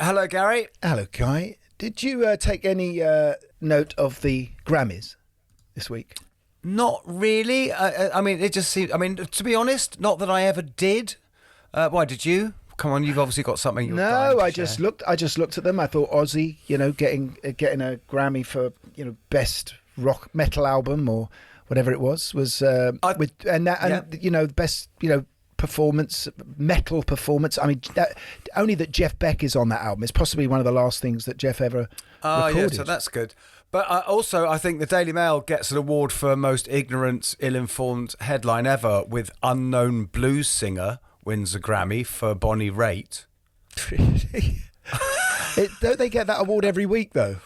Hello, Gary. Hello, Guy. Did you take any note of the Grammys this week? Not really. I mean, it just seemed... I mean, to be honest, not that I ever did. Why, did you? Come on, you've obviously got something you're dying to I share. just looked at them. I thought Ozzy, getting a Grammy for, best rock metal album or whatever it was the best, performance, metal performance. I mean, only that Jeff Beck is on that album. It's possibly one of the last things that Jeff ever recorded. Yeah, so that's good. But also, I think the Daily Mail gets an award for most ignorant, ill-informed headline ever with unknown blues singer wins a Grammy for Bonnie Raitt. Really? Don't they get that award every week, though?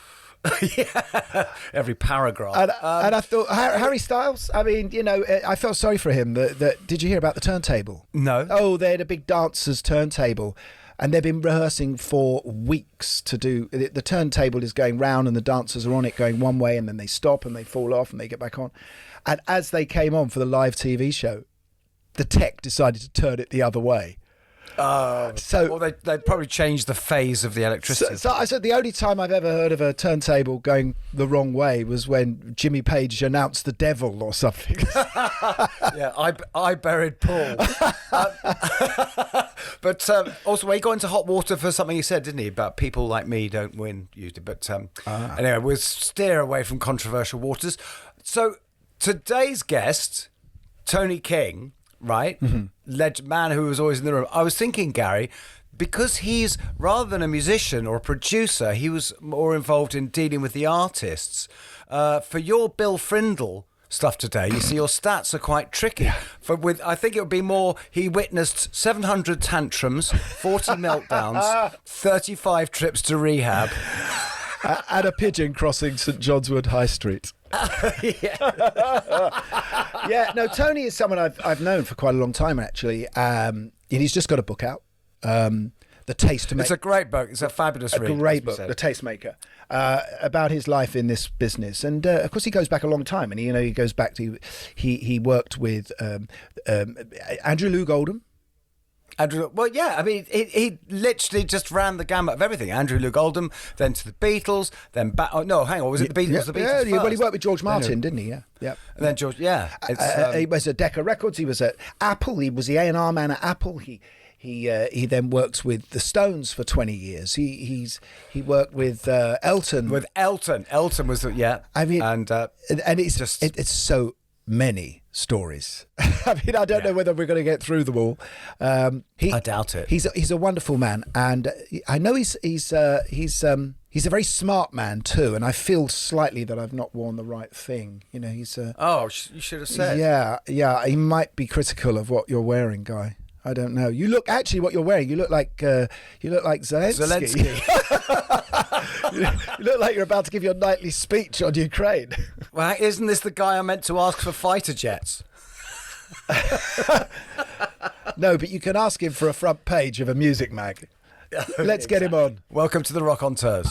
Yeah, every paragraph. And I thought, Harry Styles, I mean, I felt sorry for him. Did you hear about the turntable? No. Oh, they had a big dancers turntable. And they've been rehearsing for weeks to do... The turntable is going round and the dancers are on it going one way and then they stop and they fall off and they get back on. And as they came on for the live TV show, the tech decided to turn it the other way. They probably changed the phase of the electricity. So I said the only time I've ever heard of a turntable going the wrong way was when Jimmy Page announced the devil or something. Yeah, I buried Paul. But also, he got into hot water for something he said, didn't he? About people like me don't win usually. But anyway, we'll steer away from controversial waters. So today's guest, Tony King, right? Mm-hmm. Man who was always in the room. I was thinking, Gary, because he's, rather than a musician or a producer, he was more involved in dealing with the artists. For your Bill Frindle stuff today, you see your stats are quite tricky. I think it would be more, he witnessed 700 tantrums, 40 meltdowns, 35 trips to rehab. And a pigeon crossing St John's Wood High Street. Yeah, no, Tony is someone I've known for quite a long time, actually. And he's just got a book out, The Tastemaker. It's a great book. It's a fabulous read. A great book, The Tastemaker, about his life in this business. And of course, he goes back a long time. And he goes back to he worked with Andrew Loog Oldham. Well, yeah, I mean, he literally just ran the gamut of everything. Andrew Loog Oldham, then to the Beatles, then back... Oh, no, hang on, was it the Beatles? Yeah, The Beatles first? Well, he worked with George Martin, didn't he? Yeah. And then George, yeah. He was at Decca Records, he was at Apple, he was the A&R man at Apple, He then works with the Stones for 20 years. He worked with Elton. With Elton. Elton was, I mean, and it's just... It's so many stories. I mean, I don't know whether we're going to get through them all. I doubt it. He's a wonderful man, and I know he's a very smart man too. And I feel slightly that I've not worn the right thing. He's you should have said. Yeah. He might be critical of what you're wearing, Guy. I don't know. You look actually what you're wearing. You look like Zelensky. You look like you're about to give your nightly speech on Ukraine. Well, isn't this the guy I meant to ask for fighter jets? No, but you can ask him for a front page of a music mag. Let's get him on. Welcome to the Rockonteurs.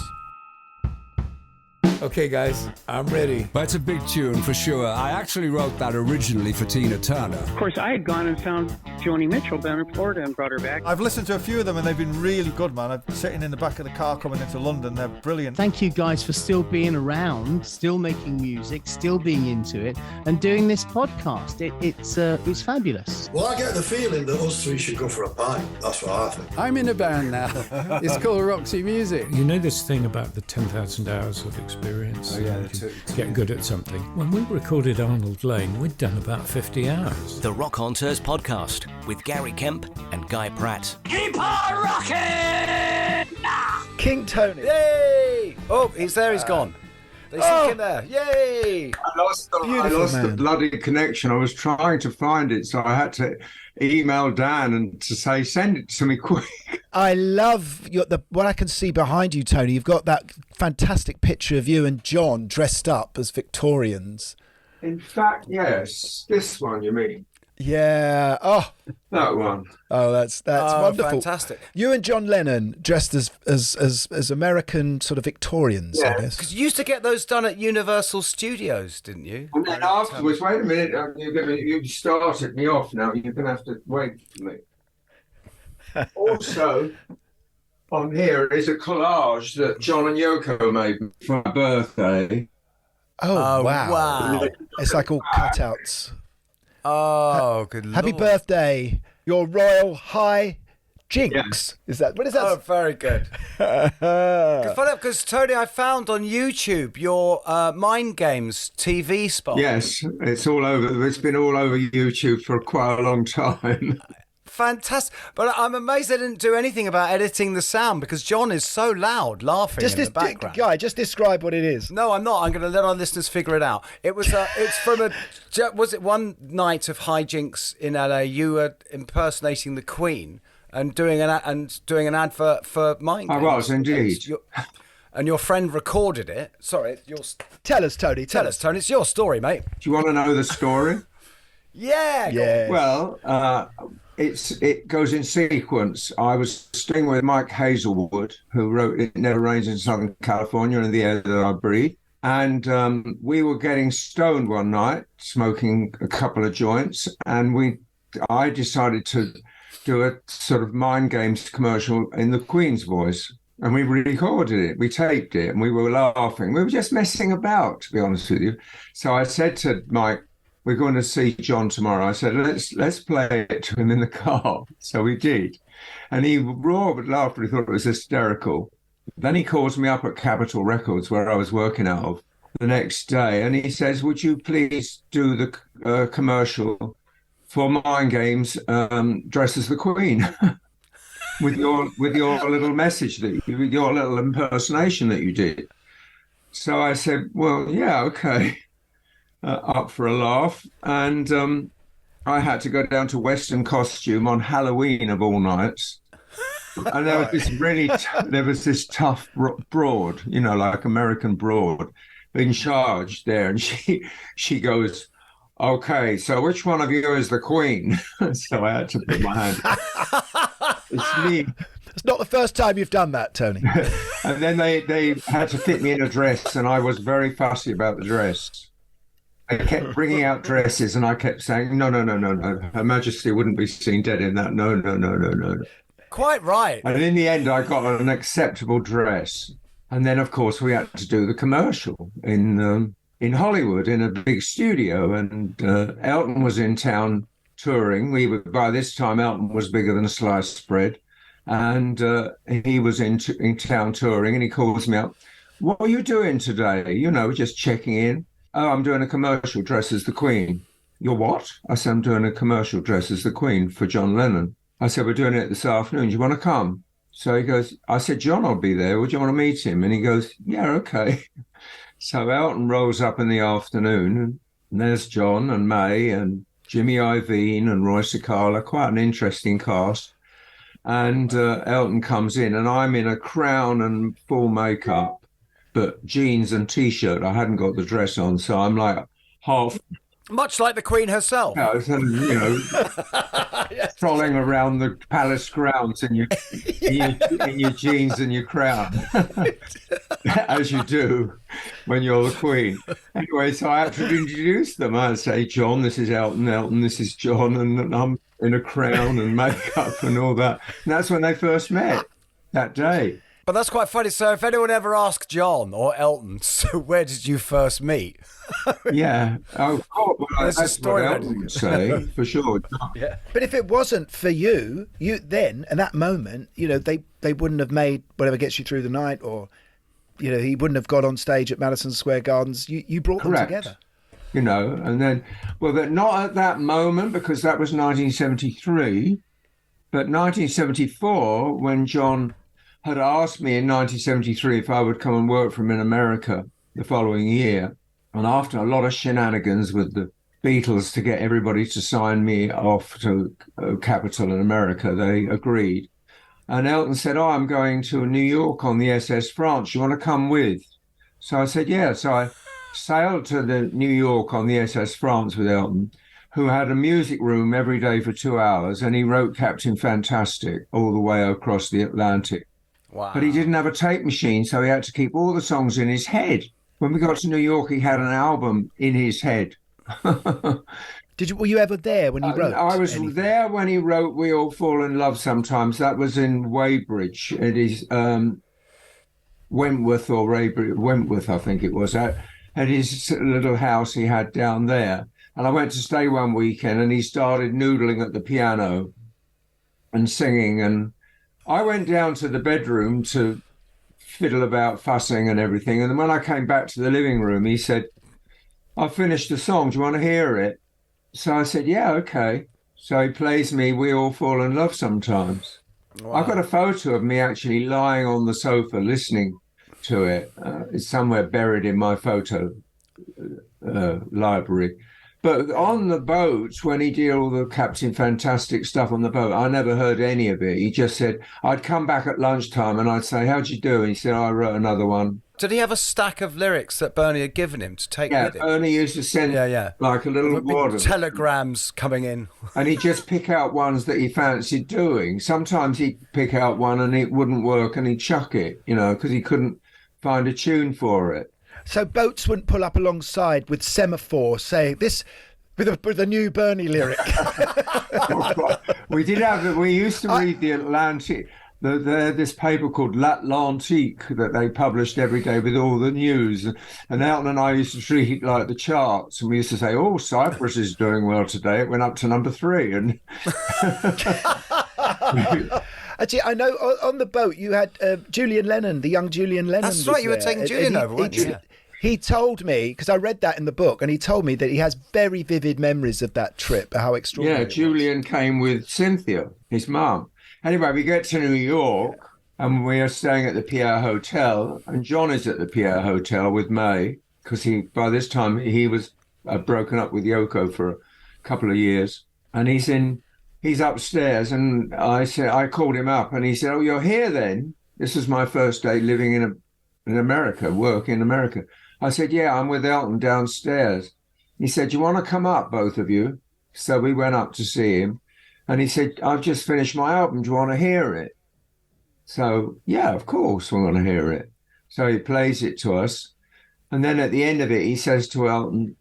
Okay, guys, I'm ready. That's a big tune for sure. I actually wrote that originally for Tina Turner. Of course, I had gone and found Joni Mitchell down in Florida and brought her back. I've listened to a few of them and they've been really good, man. I'm sitting in the back of the car coming into London. They're brilliant. Thank you guys for still being around, still making music, still being into it, and doing this podcast. It's fabulous. Well, I get the feeling that us three should go for a pint. That's what I think. I'm in a band now. It's called Roxy Music. You know this thing about the 10,000 hours of experience? Oh, yeah, to get good at something. When we recorded Arnold Lane, we'd done about 50 hours. The Rockonteurs podcast with Gary Kemp and Guy Pratt. Keep on rocking! King Tony. Yay! Oh, he's there, he's gone. They snuck in there. Yay! I lost the bloody connection. I was trying to find it, so I had to email Dan and to say, send it to me quick. I love what I can see behind you, Tony. You've got that fantastic picture of you and John dressed up as Victorians. In fact, yes. This one, you mean? Yeah. Oh, that one. Oh, that's wonderful. Fantastic. You and John Lennon dressed as American sort of Victorians, I guess. Because you used to get those done at Universal Studios, didn't you? And then afterwards, wait a minute, you started me off now. You're going to have to wait for me. Also, on here is a collage that John and Yoko made for my birthday. Oh, wow. It's like all cutouts. Oh, good Lord. Happy birthday, your royal high jinx. Yeah. What is that? Oh, very good. Because Tony, I found on YouTube your Mind Games TV spot. Yes, it's all over. It's been all over YouTube for quite a long time. Fantastic. But I'm amazed they didn't do anything about editing the sound, because John is so loud laughing in the background. Guy, just describe what it is. No, I'm not. I'm going to let our listeners figure it out. It was it's from was it one night of hijinks in LA? You were impersonating the Queen and doing an advert for Mind Games. I was indeed. And your friend recorded it. Sorry, tell us, Tony. Tell us, Tony. It's your story, mate. Do you want to know the story? Yeah. Well, it goes in sequence. I was staying with Mike Hazelwood, who wrote "It Never Rains in Southern California" and "The Air That I Breathe." And we were getting stoned one night, smoking a couple of joints, and I decided to do a sort of Mind Games commercial in the Queen's voice. And we recorded it, we taped it, and we were laughing. We were just messing about, to be honest with you. So I said to Mike, "We're going to see John tomorrow." I said, let's play it to him in the car. So we did. And he roared with laughter. He thought it was hysterical. Then he calls me up at Capitol Records, where I was working out of, the next day. And he says, "Would you please do the commercial for Mind Games, dress as the Queen?" with your little message, with your little impersonation that you did. So I said, "Well, yeah, okay." Up for a laugh, and I had to go down to Western costume on Halloween of all nights, and there was this tough broad, like American broad, in charge there, and she goes, "Okay, so which one of you is the Queen?" So I had to put my hand up. It's me. It's not the first time you've done that, Tony. And then they had to fit me in a dress, and I was very fussy about the dress. They kept bringing out dresses, and I kept saying, no. Her Majesty wouldn't be seen dead in that. No. Quite right. And in the end, I got an acceptable dress. And then, of course, we had to do the commercial in Hollywood in a big studio. And Elton was in town touring. By this time, Elton was bigger than a sliced bread. And he was in town touring, and he calls me up. "What are you doing today?" Just checking in. "Oh, I'm doing a commercial dress as the Queen." "You're what?" I said, "I'm doing a commercial dress as the Queen for John Lennon." I said, "We're doing it this afternoon. Do you want to come?" So he goes, I said, "John will be there. Would you want to meet him?" And he goes, "Yeah, okay." So Elton rolls up in the afternoon, and there's John and May and Jimmy Iovine and Roy Cicala, quite an interesting cast. And Elton comes in, and I'm in a crown and full makeup, but jeans and T-shirt. I hadn't got the dress on, so I'm like half... Much like the Queen herself. Strolling around the palace grounds in your jeans and your crown, as you do when you're the Queen. Anyway, so I had to introduce them. I'd say, "John, this is Elton. Elton, this is John," and I'm in a crown and makeup and all that. And that's when they first met, that day. But that's quite funny. So if anyone ever asked John or Elton, "So where did you first meet?" Yeah. Oh, God, well, that's what Elton would say, for sure. Yeah. But if it wasn't for you then, at that moment, they wouldn't have made Whatever Gets You Through the Night, or, he wouldn't have got on stage at Madison Square Gardens. You brought Correct. them together. And then, not at that moment, because that was 1973, but 1974, when John had asked me in 1973 if I would come and work for him in America the following year. And after a lot of shenanigans with the Beatles to get everybody to sign me off to Capitol in America, they agreed. And Elton said, "Oh, I'm going to New York on the SS France. You want to come with?" So I said, "Yeah." So I sailed to New York on the SS France with Elton, who had a music room every day for 2 hours, and he wrote Captain Fantastic all the way across the Atlantic. Wow. But he didn't have a tape machine, so he had to keep all the songs in his head. When we got to New York, he had an album in his head. Were you ever there when he wrote? I was there when he wrote "We All Fall in Love Sometimes." That was in Weybridge. It is Wentworth or Wentworth, I think it was, at his little house he had down there. And I went to stay one weekend, and he started noodling at the piano and singing. And I went down to the bedroom to fiddle about, fussing and everything. And then when I came back to the living room, he said, "I finished the song. Do you want to hear it?" So I said, "Yeah, okay." So he plays me "We All Fall in Love Sometimes." Wow. I've got a photo of me actually lying on the sofa listening to it. It's somewhere buried in my photo library. But on the boat, when he did all the Captain Fantastic stuff on the boat, I never heard any of it. He just said, I'd come back at lunchtime and I'd say, "How'd you do?" And he said, "I wrote another one." Did he have a stack of lyrics that Bernie had given him to take with him? Yeah, Bernie used to send like a little wad. Telegrams coming in. And he'd just pick out ones that he fancied doing. Sometimes he'd pick out one and it wouldn't work and he'd chuck it, because he couldn't find a tune for it. So boats wouldn't pull up alongside with semaphore saying this with a new Bernie lyric. We used to read the Atlantic. This paper called L'Atlantique that they published every day with all the news. And Elton and I used to treat it like the charts. And we used to say, "Oh, Cyprus is doing well today. It went up to number 3. And actually, I know on the boat you had Julian Lennon, the young Julian Lennon. That's right, you were taking Julian over, weren't you? He told me, because I read that in the book, and he told me that he has very vivid memories of that trip, how extraordinary. Yeah, Julian came with Cynthia, his mum. Anyway, we get to New York and we are staying at the Pierre Hotel, and John is at the Pierre Hotel with May, because by this time he was broken up with Yoko for a couple of years, and he's upstairs, and I called him up and he said, "Oh, you're here then?" This was my first day living in America, work in America. I said, "Yeah, I'm with Elton downstairs." He said, "Do you want to come up, both of you?" So we went up to see him. And he said, "I've just finished my album. Do you want to hear it?" So, yeah, of course we want to hear it. So he plays it to us. And then at the end of it, he says to Elton,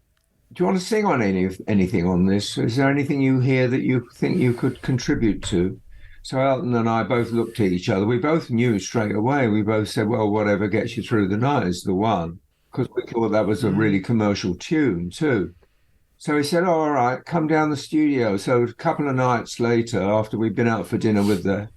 "Do you want to sing on anything on this? Is there anything you hear that you think you could contribute to?" So Elton and I both looked at each other. We both knew straight away. We both said, "Well, whatever gets you through the night is the one." Because we thought that was a really commercial tune too. So he said, "Oh, all right, come down the studio." So a couple of nights later, after we'd been out for dinner with the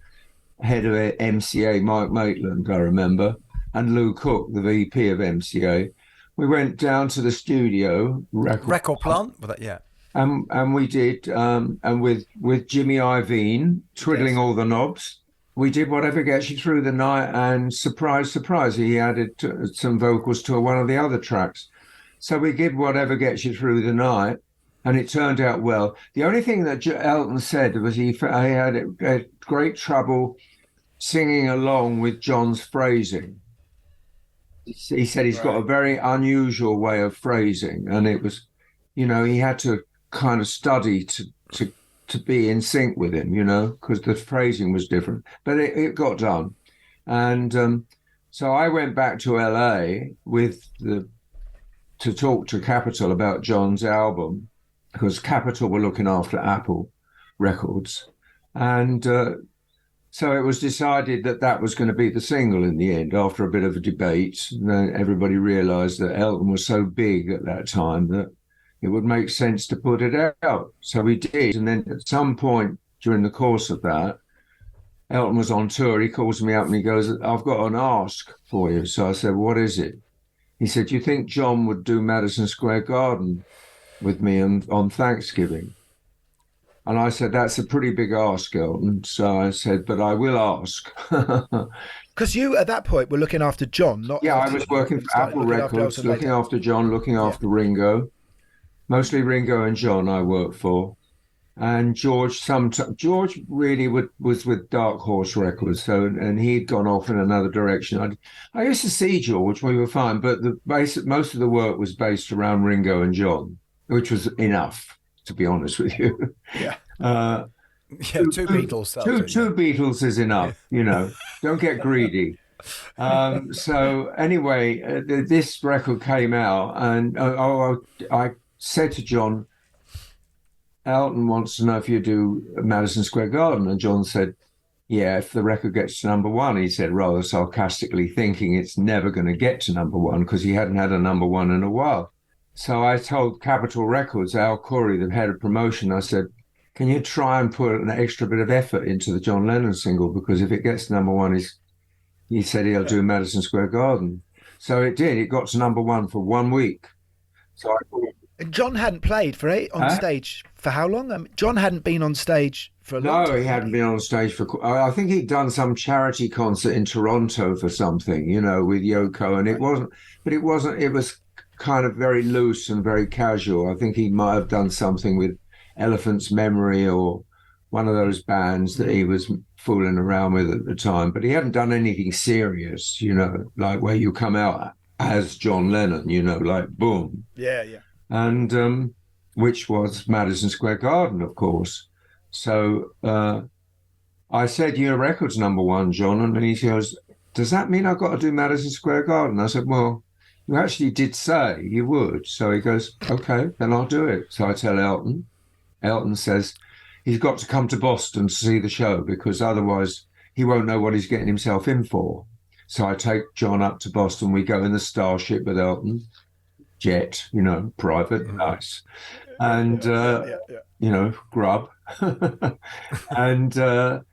head of MCA, Mike Maitland, I remember, and Lou Cook, the VP of MCA, we went down to the studio. Record plant? Yeah. And we did, and with Jimmy Iovine, twiddling all the knobs, we did Whatever Gets You Through the Night, and surprise, surprise, he added some vocals to one of the other tracks. So we did Whatever Gets You Through the Night, and it turned out well. The only thing that Elton said was he had great trouble singing along with John's phrasing. He said he's got a very unusual way of phrasing, and it was, he had to kind of study to be in sync with him, because the phrasing was different. But it got done. And so I went back to LA to talk to Capitol about John's album, because Capitol were looking after Apple Records. And so it was decided that was going to be the single in the end, after a bit of a debate. And then everybody realized that Elton was so big at that time that it would make sense to put it out. So we did. And then at some point during the course of that, Elton was on tour. He calls me up and he goes, "I've got an ask for you." So I said, "What is it?" He said, "Do you think John would do Madison Square Garden with me on Thanksgiving?" And I said, "That's a pretty big ask, Elton." So I said, "But I will ask." Because you, at that point, were looking after John, not... Yeah, I was working for Apple Records, looking after John, looking after Ringo. Mostly Ringo and John I worked for. And George really was with Dark Horse Records, and he'd gone off in another direction. I used to see George, we were fine, but most of the work was based around Ringo and John, which was enough, to be honest with you. Yeah. Two Beatles. Two Beatles is enough, Don't get greedy. So anyway, this record came out, and I said to John, Elton wants to know if you do Madison Square Garden. And John said, yeah, if the record gets to number one. He said, rather sarcastically, thinking it's never going to get to number one because he hadn't had a number one in a while. So I told Capitol Records, Al Corey, the head of promotion, I said, can you try and put an extra bit of effort into the John Lennon single? Because if it gets to number one, he said he'll do Madison Square Garden. So it did. It got to number one for 1 week. So I thought, and John hadn't played on stage for how long? John hadn't been on stage for a long time. No, he hadn't been on stage for... I think he'd done some charity concert in Toronto for something, with Yoko, and it was kind of very loose and very casual. I think he might have done something with Elephant's Memory or one of those bands that he was fooling around with at the time, but he hadn't done anything serious, like where you come out as John Lennon, like boom. Yeah. And which was Madison Square Garden, of course. So I said, your record's number one, John. And he goes, does that mean I've got to do Madison Square Garden? I said, well, you actually did say you would. So he goes, okay, then I'll do it. So I tell Elton. Elton says he's got to come to Boston to see the show because otherwise he won't know what he's getting himself in for. So I take John up to Boston. We go in the Starship with Elton. Jet, private, nice. And, grub. And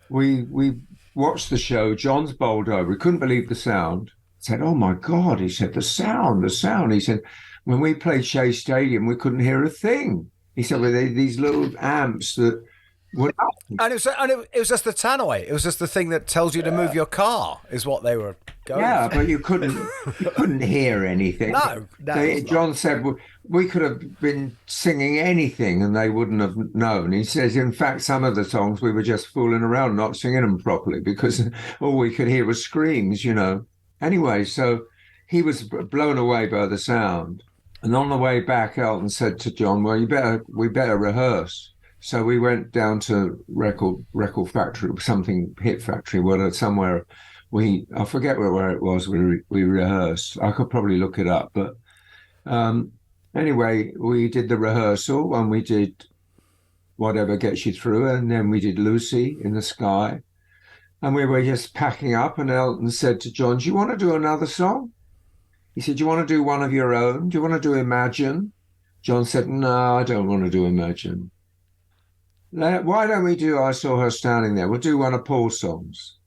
we watched the show. John's bowled over. He couldn't believe the sound. Said, oh, my God. He said, the sound. He said, when we played Shea Stadium, we couldn't hear a thing. He said, well, these little amps that were... And it was just the tannoy. It was just the thing that tells you to move your car is what they were going for. But you couldn't hear anything. No. John said, we could have been singing anything and they wouldn't have known. He says, in fact, some of the songs we were just fooling around, not singing them properly because all we could hear was screams, Anyway, so he was blown away by the sound. And on the way back, Elton said to John, well, we better rehearse. So we went down to record factory, something Hit Factory, somewhere. I forget where it was. We rehearsed. I could probably look it up, but anyway, we did the rehearsal and we did Whatever Gets You Through, and then we did Lucy in the Sky, and we were just packing up. And Elton said to John, "Do you want to do another song?" He said, "Do you want to do one of your own? Do you want to do Imagine?" John said, "No, I don't want to do Imagine. Why don't we do I Saw Her Standing There? We'll do one of Paul's songs."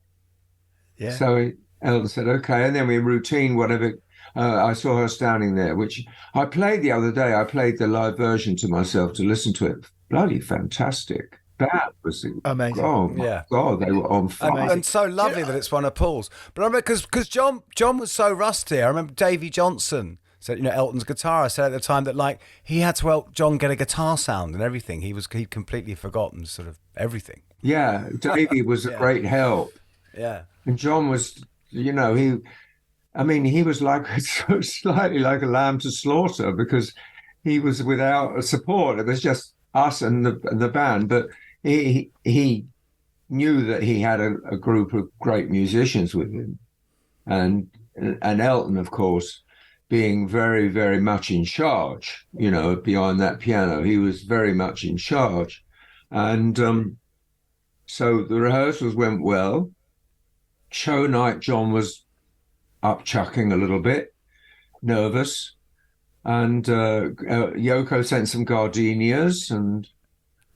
Yeah. So Elton said, okay. And then we routine whatever, I Saw Her Standing There, which I played the other day. I played the live version to myself to listen to it. Bloody fantastic. That was amazing. Oh, my God, they were on fire. And so lovely that it's one of Paul's. But I remember, because John was so rusty. I remember Davy Johnson said, Elton's guitarist said at the time that, he had to help John get a guitar sound and everything. He'd completely forgotten sort of everything. Yeah, Davy was a great help. Yeah. And John was, he was slightly like a lamb to slaughter because he was without a support. It was just us and the band. But he knew that he had a group of great musicians with him. And Elton, of course, being very, very much in charge, behind that piano. He was very much in charge. And so the rehearsals went well. Show night, John was up chucking a little bit, nervous. And Yoko sent some gardenias, and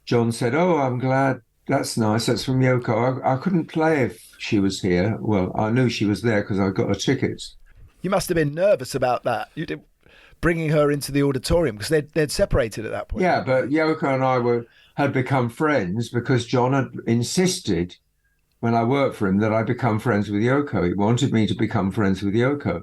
John said, "Oh, I'm glad. That's nice. That's from Yoko. I couldn't play if she was here." Well, I knew she was there because I got her tickets. You must have been nervous about that. You did, bringing her into the auditorium because they'd separated at that point. Yeah, but Yoko and I had become friends because John had insisted when I worked for him that I become friends with Yoko. He wanted me to become friends with Yoko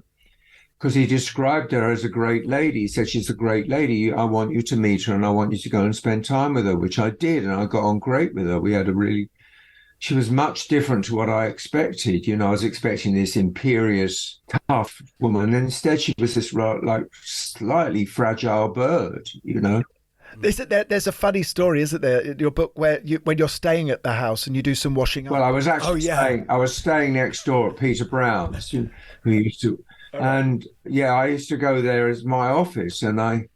because he described her as a great lady. He said, "She's a great lady. I want you to meet her and I want you to go and spend time with her," which I did. And I got on great with her. We had she was much different to what I expected. I was expecting this imperious, tough woman. And instead she was this slightly fragile bird, There's a funny story, isn't there, in your book when you're staying at the house and you do some washing up? Well, I was actually I was staying next door at Peter Brown's, who used to, and I used to go there as my office, and I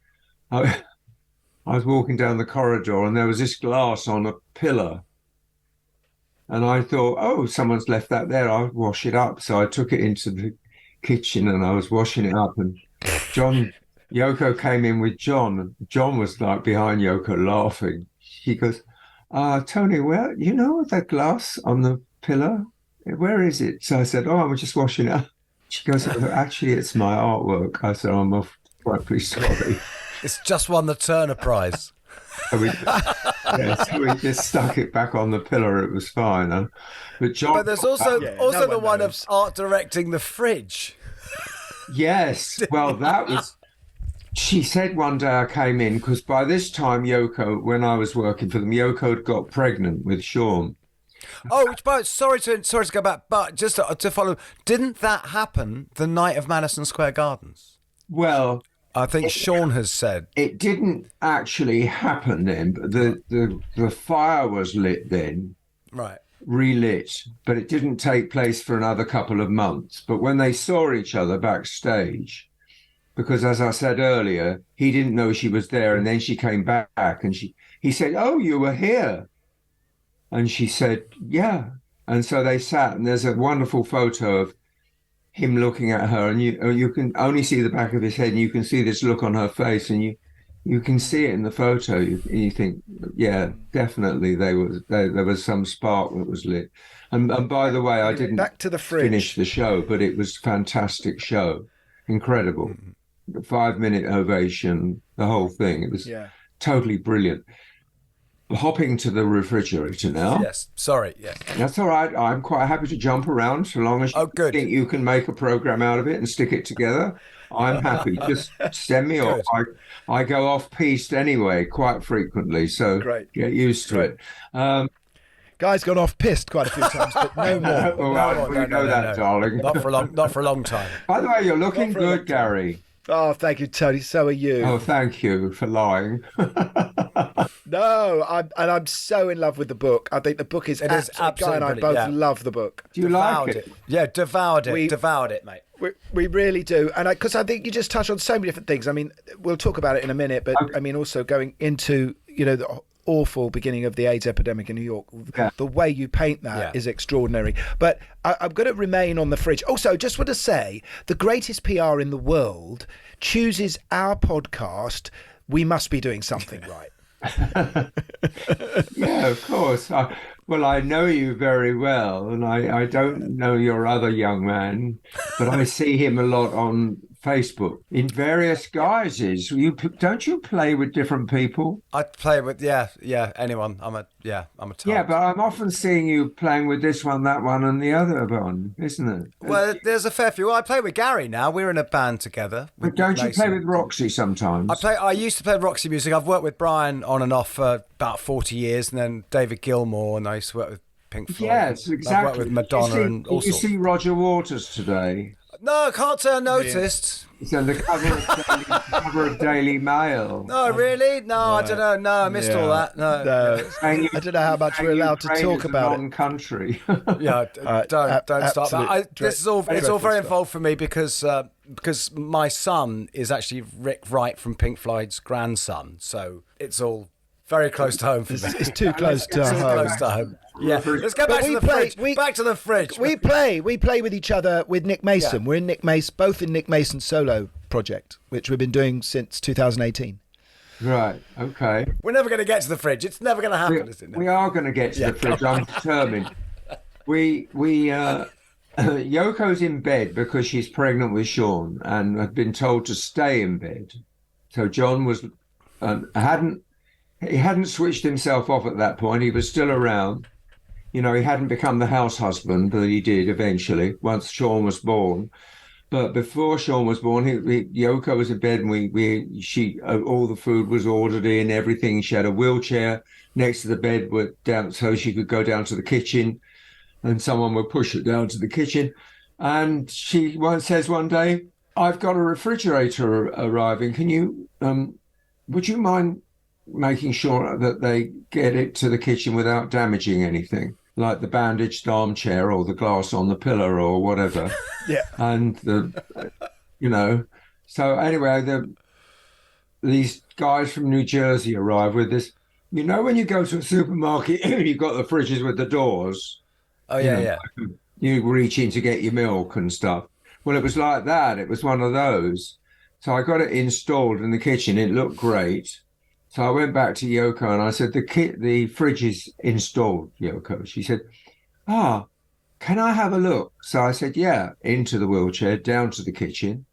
I was walking down the corridor and there was this glass on a pillar. And I thought, oh, someone's left that there. I'll wash it up. So I took it into the kitchen and I was washing it up. And Yoko came in with John. And John was like behind Yoko laughing. She goes, Tony, where, you know that glass on the pillar? Where is it? So I said, oh, I'm just washing it up. She goes, actually, it's my artwork. I said, I'm awfully sorry. It's just won the Turner Prize. So we just stuck it back on the pillar. It was fine. Huh? But there's also the one of art directing the fridge. Yes. Well, that was... She said one day I came in, because by this time Yoko, when I was working for them, Yoko had got pregnant with Sean. Oh, but sorry to go back, but just to follow, didn't that happen the night of Madison Square Gardens? Well... I think Sean has said it didn't actually happen then, but the fire was lit then, right? Relit, but it didn't take place for another couple of months. But when they saw each other backstage, because as I said earlier, he didn't know she was there, and then she came back and he said, "Oh, you were here," and she said, "Yeah," and so they sat, and there's a wonderful photo of him looking at her, and you can only see the back of his head, and you can see this look on her face, and you can see it in the photo. You think, yeah, definitely there was some spark that was lit. And by the way, I didn't back to the fridge. Finish the show, but it was a fantastic show, incredible. 5-minute ovation, the whole thing. It was totally brilliant. Hopping to the refrigerator now. Yes, sorry. Yes, that's all right. I'm quite happy to jump around so long as you think you can make a program out of it and stick it together. I'm happy. Just send me off. I go off piste anyway quite frequently, so get used to it. Guy's gone off piste quite a few times, but no more. We know that, darling. Not for a long time. By the way, you're looking good, Gary. Oh, thank you, Tony. So are you. Oh, thank you for lying. No, I'm so in love with the book. I think the book is absolutely. Guy and I both love the book. Do you like it? Yeah, devoured it, mate. We really do, and because I think you just touch on so many different things. I mean, we'll talk about it in a minute, but I mean, also going into the awful beginning of the AIDS epidemic in New York. The way you paint that is extraordinary. But I'm going to remain on the fridge. Also, just want to say, the greatest PR in the world chooses our podcast. We must be doing something right. Yeah, of course. Well, I know you very well, and I don't know your other young man, but I see him a lot on Facebook in various guises. Don't you play with different people? I play with anyone. I'm a type. Yeah, but I'm often seeing you playing with this one, that one, and the other one, isn't it? Well, there's a fair few. Well, I play with Gary now. We're in a band together. But don't you play with Roxy sometimes? I used to play Roxy music. I've worked with Brian on and off for about 40 years, and then David Gilmour, and I used to work with Pink Floyd. Yes, exactly. I've worked with Madonna and all sorts. You see Roger Waters today? No, I can't say I noticed. It's on the cover of Daily Mail. No, really? No, I don't know. No, I missed all that. No. I don't know how much we're allowed to talk about it. Country. Yeah, don't start that. It's all very involved for me because my son is actually Rick Wright from Pink Floyd's grandson, so it's all very close to home for me. It's too close to home. Yeah, let's go back to the fridge. Back to the fridge. We play with each other with Nick Mason. Yeah. We're in both in Nick Mason's solo project, which we've been doing since 2018. Right. Okay. We're never going to get to the fridge. It's never going to happen, is it? We are going to get to the fridge. I'm determined. Yoko's in bed because she's pregnant with Sean and had been told to stay in bed. So John was he hadn't switched himself off at that point. He was still around. He hadn't become the house husband, but he did eventually once Sean was born. But before Sean was born, Yoko was in bed, and all the food was ordered in, everything. She had a wheelchair next to the bed down, so she could go down to the kitchen, and someone would push her down to the kitchen. And she says one day, "I've got a refrigerator arriving. Can you? Would you mind making sure that they get it to the kitchen without damaging anything, like the bandaged armchair or the glass on the pillar or whatever?" Yeah. And so anyway, these guys from New Jersey arrived with this. You know, when you go to a supermarket, you've got the fridges with the doors. Oh, yeah. You reach in to get your milk and stuff. Well, it was like that. It was one of those. So I got it installed in the kitchen. It looked great. So I went back to Yoko and I said, the fridge is installed, Yoko. She said, can I have a look? So I said, yeah, into the wheelchair, down to the kitchen.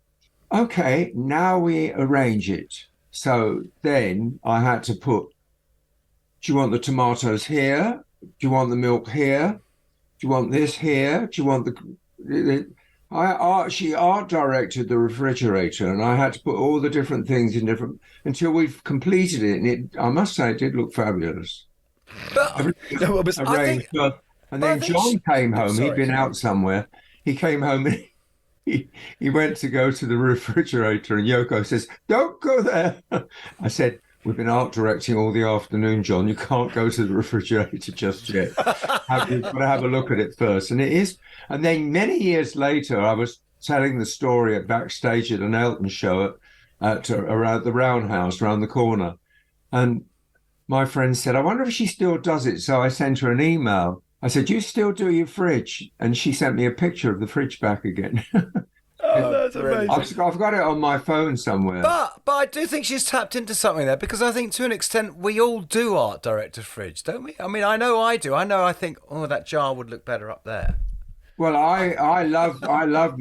Okay, now we arrange it. So then I had to put, do you want the tomatoes here? Do you want the milk here? Do you want this here? Do you want she art directed the refrigerator, and I had to put all the different things in different until we've completed it. And I must say, it did look fabulous. But and then John came home. He'd been out somewhere. He came home and he went to go to the refrigerator, and Yoko says, "Don't go there." I said, "We've been art directing all the afternoon, John. You can't go to the refrigerator just yet. You've got to have a look at it first." And it is. And then many years later, I was telling the story at backstage at an Elton show around the Roundhouse, around the corner. And my friend said, "I wonder if she still does it." So I sent her an email. I said, "Do you still do your fridge?" And she sent me a picture of the fridge back again. Oh, that's amazing. I've got it on my phone somewhere. But I do think she's tapped into something there, because I think to an extent we all do art direct a fridge, don't we? I mean, I know I do. I think, that jar would look better up there. Well, I love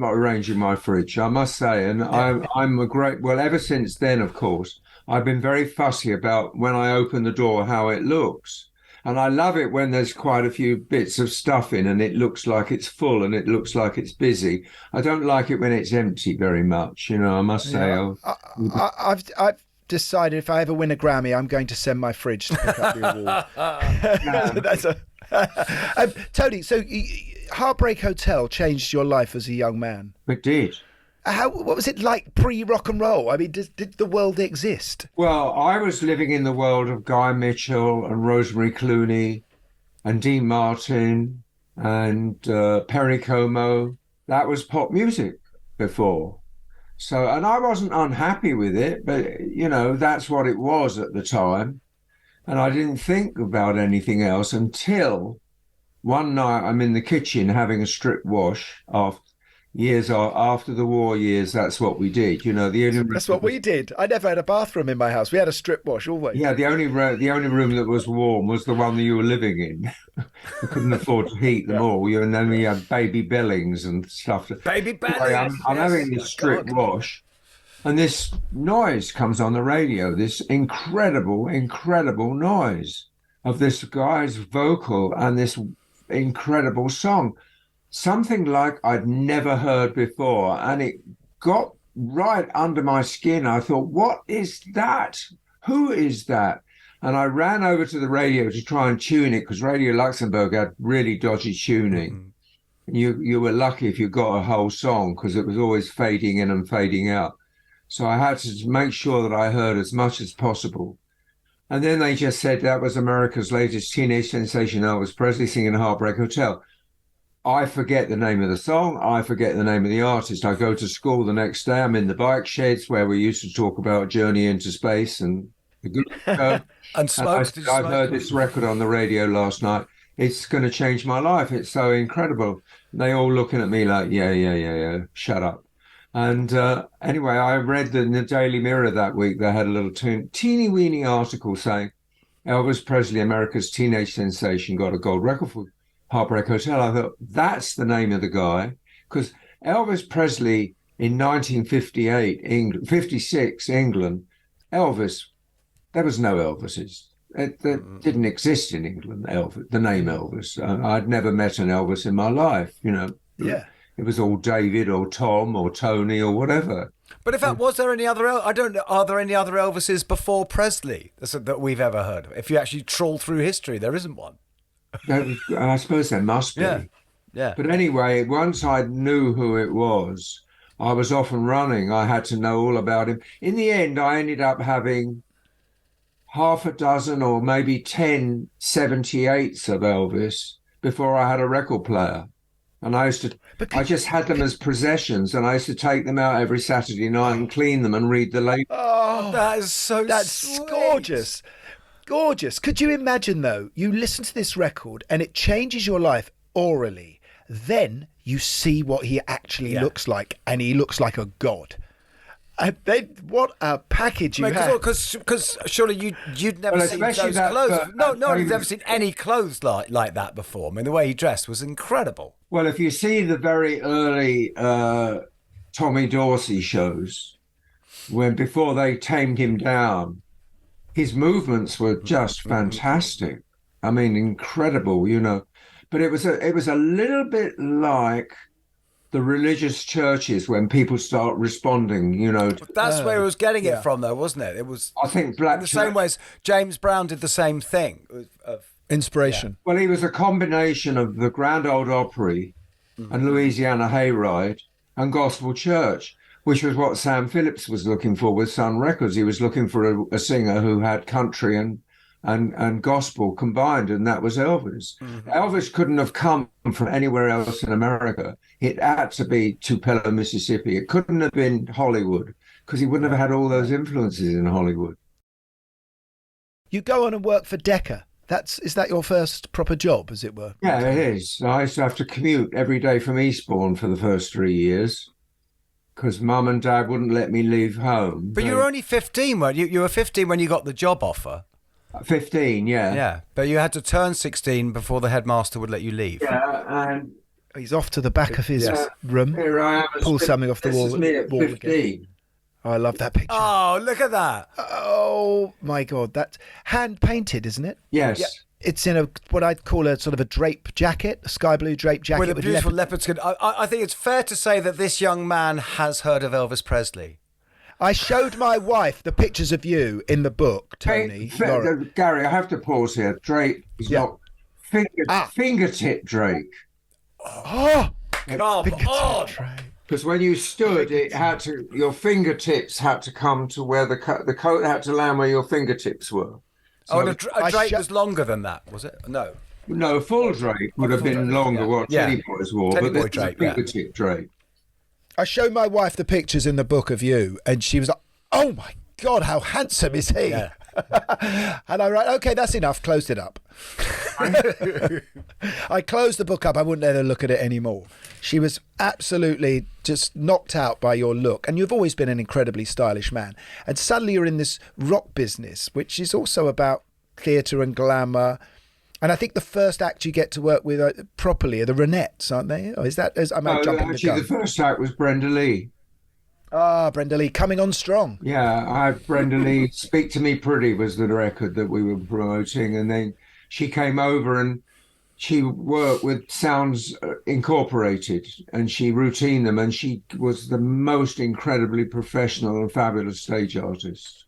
arranging my fridge, I must say, and I'm a great. Well, ever since then, of course, I've been very fussy about when I open the door how it looks. And I love it when there's quite a few bits of stuff in and it looks like it's full and it looks like it's busy. I don't like it when it's empty very much, I must say. Yeah. I've decided if I ever win a Grammy, I'm going to send my fridge to pick up the award. Tony, so Heartbreak Hotel changed your life as a young man. It did. What was it like pre-rock and roll? I mean, did the world exist? Well, I was living in the world of Guy Mitchell and Rosemary Clooney and Dean Martin and Perry Como. That was pop music before. So, and I wasn't unhappy with it, but, that's what it was at the time. And I didn't think about anything else until one night I'm in the kitchen having a strip wash after the war years. That's what we did. That's what we did. I never had a bathroom in my house. We had a strip wash always. Yeah, the only room that was warm was the one that you were living in. You couldn't afford to heat them all. And then we had baby Billings and stuff. Baby Billings. Anyway, I'm having this strip wash, and this noise comes on the radio. This incredible noise of this guy's vocal and this incredible song. Something like I'd never heard before, and it got right under my skin. I thought, what is that? Who is that? And I ran over to the radio to try and tune it, because Radio Luxembourg had really dodgy tuning. Mm-hmm. You were lucky if you got a whole song, because it was always fading in and fading out. So I had to make sure that I heard as much as possible. And then they just said that was America's latest teenage sensation, Elvis Presley singing Heartbreak Hotel. I forget the name of the song. I forget the name of the artist. I go to school the next day. I'm in the bike sheds where we used to talk about Journey into Space and the good and smoke. I've heard this record on the radio last night. It's going to change my life. It's so incredible. And they all looking at me like, yeah, shut up. And anyway, I read in the Daily Mirror that week, they had a little teeny weeny article saying Elvis Presley, America's teenage sensation, got a gold record for Heartbreak Hotel. I thought, that's the name of the guy, because Elvis Presley in 1958, 56, England, Elvis, there was no Elvises. It didn't exist in England, the name Elvis. I'd never met an Elvis in my life, Yeah. It was all David or Tom or Tony or whatever. But in fact, was there any other? I don't know. Are there any other Elvises before Presley that we've ever heard of? If you actually trawl through history, there isn't one. I suppose there must be. Yeah. But anyway, once I knew who it was, I was off and running. I had to know all about him. In the end, I ended up having half a dozen or maybe 10 78s of Elvis before I had a record player. And I just had them as possessions, and I used to take them out every Saturday night and clean them and read the label. Oh, that's sweet. Gorgeous. Gorgeous. Could you imagine, though, you listen to this record and it changes your life orally. Then you see what he actually looks like, and he looks like a god. What a package you have. Because surely you'd never seen those clothes. You've never seen any clothes like that before. I mean, the way he dressed was incredible. Well, if you see the very early Tommy Dorsey shows, before they tamed him down, his movements were just fantastic. I mean, incredible, you know. But it was a little bit like the religious churches when people start responding, you know. That's where he was getting it from, though, wasn't it? It was. I think Black. In the same way as James Brown did the same thing. Of inspiration. Yeah. Well, he was a combination of the Grand Ole Opry and Louisiana Hayride and Gospel Church, which was what Sam Phillips was looking for with Sun Records. He was looking for a singer who had country and gospel combined, and that was Elvis. Elvis couldn't have come from anywhere else in America. It had to be Tupelo, Mississippi. It couldn't have been Hollywood, because he wouldn't have had all those influences in Hollywood. You go on and work for Decca. Is that your first proper job, as it were? Yeah, it is. I used to have to commute every day from Eastbourne for the first 3 years, because Mum and Dad wouldn't let me leave home. But you were only 15, weren't you? You were 15 when you got the job offer. 15, yeah. Yeah, but you had to turn 16 before the headmaster would let you leave. Yeah, and he's off to the back of his room. Here I am. Pull something off the wall. This is me at 15. Again. Oh, I love that picture. Oh, look at that. Oh, my God. That's hand-painted, isn't it? Yes. Yeah. It's in what I'd call a sort of a drape jacket, a sky blue drape jacket. With a beautiful leopard skin. I think it's fair to say that this young man has heard of Elvis Presley. I showed my wife the pictures of you in the book, Tony. Gary, I have to pause here. Drake is not fingertip Drake. Oh, come on. Because when you stood, your fingertips had to come to where the coat had to land where your fingertips were. So and a Drake was longer than that, was it? No. No, a full Drake would have been longer, what Teddy Boys wore, but this is a fingertip Drake. I showed my wife the pictures in the book of you, and she was like, oh my God, how handsome is he? Yeah. And I write, okay, that's enough, closed it up. I closed the book up. I wouldn't let her look at it anymore. She was absolutely just knocked out by your look. And you've always been an incredibly stylish man. And suddenly you're in this rock business, which is also about theatre and glamour. And I think the first act you get to work with properly are the Ronettes, aren't they? Or is that? The first act was Brenda Lee. Ah, Brenda Lee, coming on strong. Yeah, I had Brenda Lee. Speak to Me Pretty was the record that we were promoting. And then she came over and she worked with Sounds Incorporated, and she routined them. And she was the most incredibly professional and fabulous stage artist.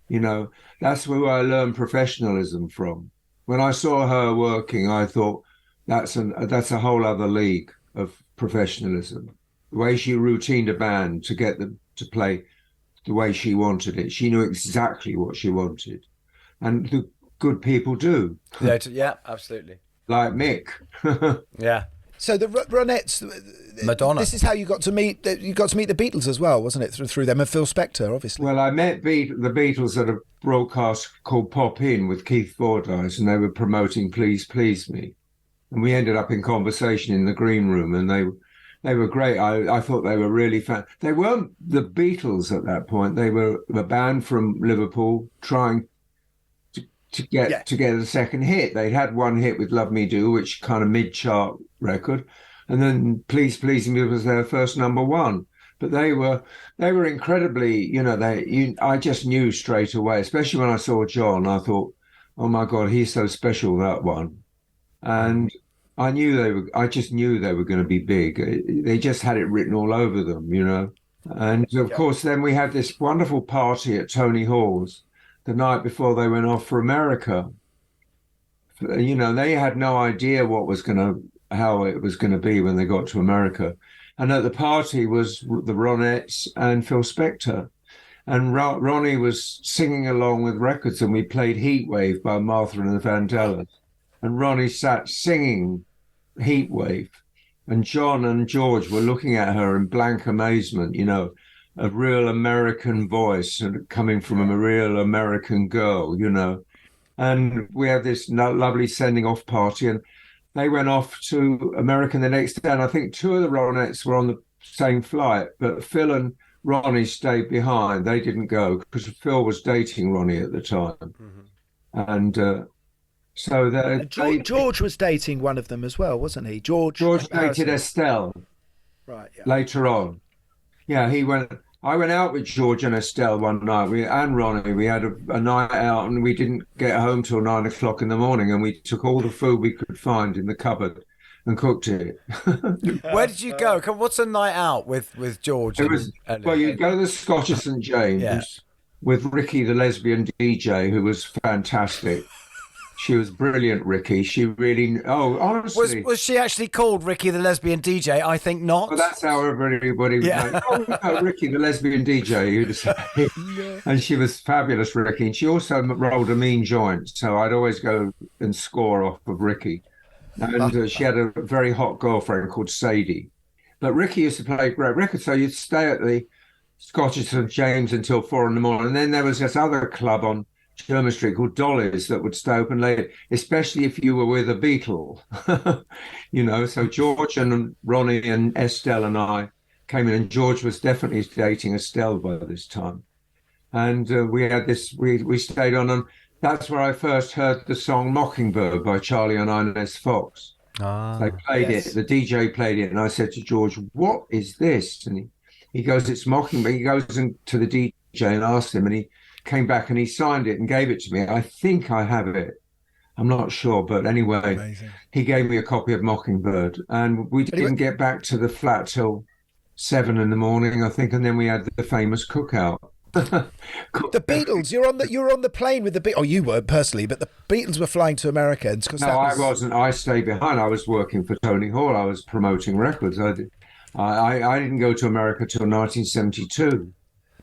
You know, that's where I learned professionalism from. When I saw her working, I thought that's a whole other league of professionalism. The way she routined a band to get them to play the way she wanted it. She knew exactly what she wanted. And the good people do. Yeah, absolutely. Like Mick. Yeah. So the Ronettes, Madonna. This is how you got to meet the Beatles as well, wasn't it? Through them and Phil Spector, obviously. Well, I met the Beatles at a broadcast called Pop In with Keith Fordyce, and they were promoting Please Please Me, and we ended up in conversation in the green room, and they were great. I thought they were really fan. They weren't the Beatles at that point. They were a band from Liverpool trying to get a second hit. They had one hit with Love Me Do, which kind of mid-chart record, and then Please Please Me was their first number one. But they were incredibly, I just knew straight away, especially when I saw John. I thought, oh my God, he's so special, that one. And I just knew they were going to be big. They just had it written all over them, you know. And of course, then we had this wonderful party at Tony Hall's the night before they went off for America. You know, they had no idea how it was going to be when they got to America. And at the party was the Ronettes and Phil Spector. And Ronnie was singing along with records, and we played Heatwave by Martha and the Vandellas. And Ronnie sat singing Heatwave. And John and George were looking at her in blank amazement, you know, a real American voice and coming from a real American girl, you know. And we had this lovely sending off party, and they went off to America the next day. And I think two of the Ronettes were on the same flight, but Phil and Ronnie stayed behind. They didn't go because Phil was dating Ronnie at the time. Mm-hmm. And so George was dating one of them as well, wasn't he? George dated Estelle. Right. Yeah. Later on. Yeah, I went out with George and Estelle one night, and Ronnie. We had a night out, and we didn't get home till 9 o'clock in the morning, and we took all the food we could find in the cupboard and cooked it. Where did you go? What's a night out with George? Well, you'd go to the Scotch of St James with Ricky, the lesbian DJ, who was fantastic. She was brilliant, Ricky. She really... Oh, honestly... Was she actually called Ricky the lesbian DJ? I think not. Well, that's how everybody was like, no, Ricky the lesbian DJ, you'd say. And she was fabulous, Ricky. And she also rolled a mean joint, so I'd always go and score off of Ricky. And she had a very hot girlfriend called Sadie. But Ricky used to play great records, so you'd stay at the Scottish St James until 4 a.m. And then there was this other club on Jermyn Street called Dolly's that would stay open late, especially if you were with a Beatle. You know, so George and Ronnie and Estelle and I came in, and George was definitely dating Estelle by this time. And we had this, we stayed on, and that's where I first heard the song Mockingbird by Charlie and Inez Fox. They played it, the DJ played it, and I said to George, what is this? And he goes, it's Mockingbird. He goes to the DJ and asked him, and he came back and he signed it and gave it to me. I think I have it. I'm not sure, but anyway, amazing. He gave me a copy of Mockingbird, and we didn't get back to the flat till 7 in the morning, I think, and then we had the famous cookout. The Beatles. You were on the plane with the Beatles. Oh, you weren't personally, but the Beatles were flying to America. And no, I wasn't. I stayed behind. I was working for Tony Hall. I was promoting records. I didn't go to America till 1972.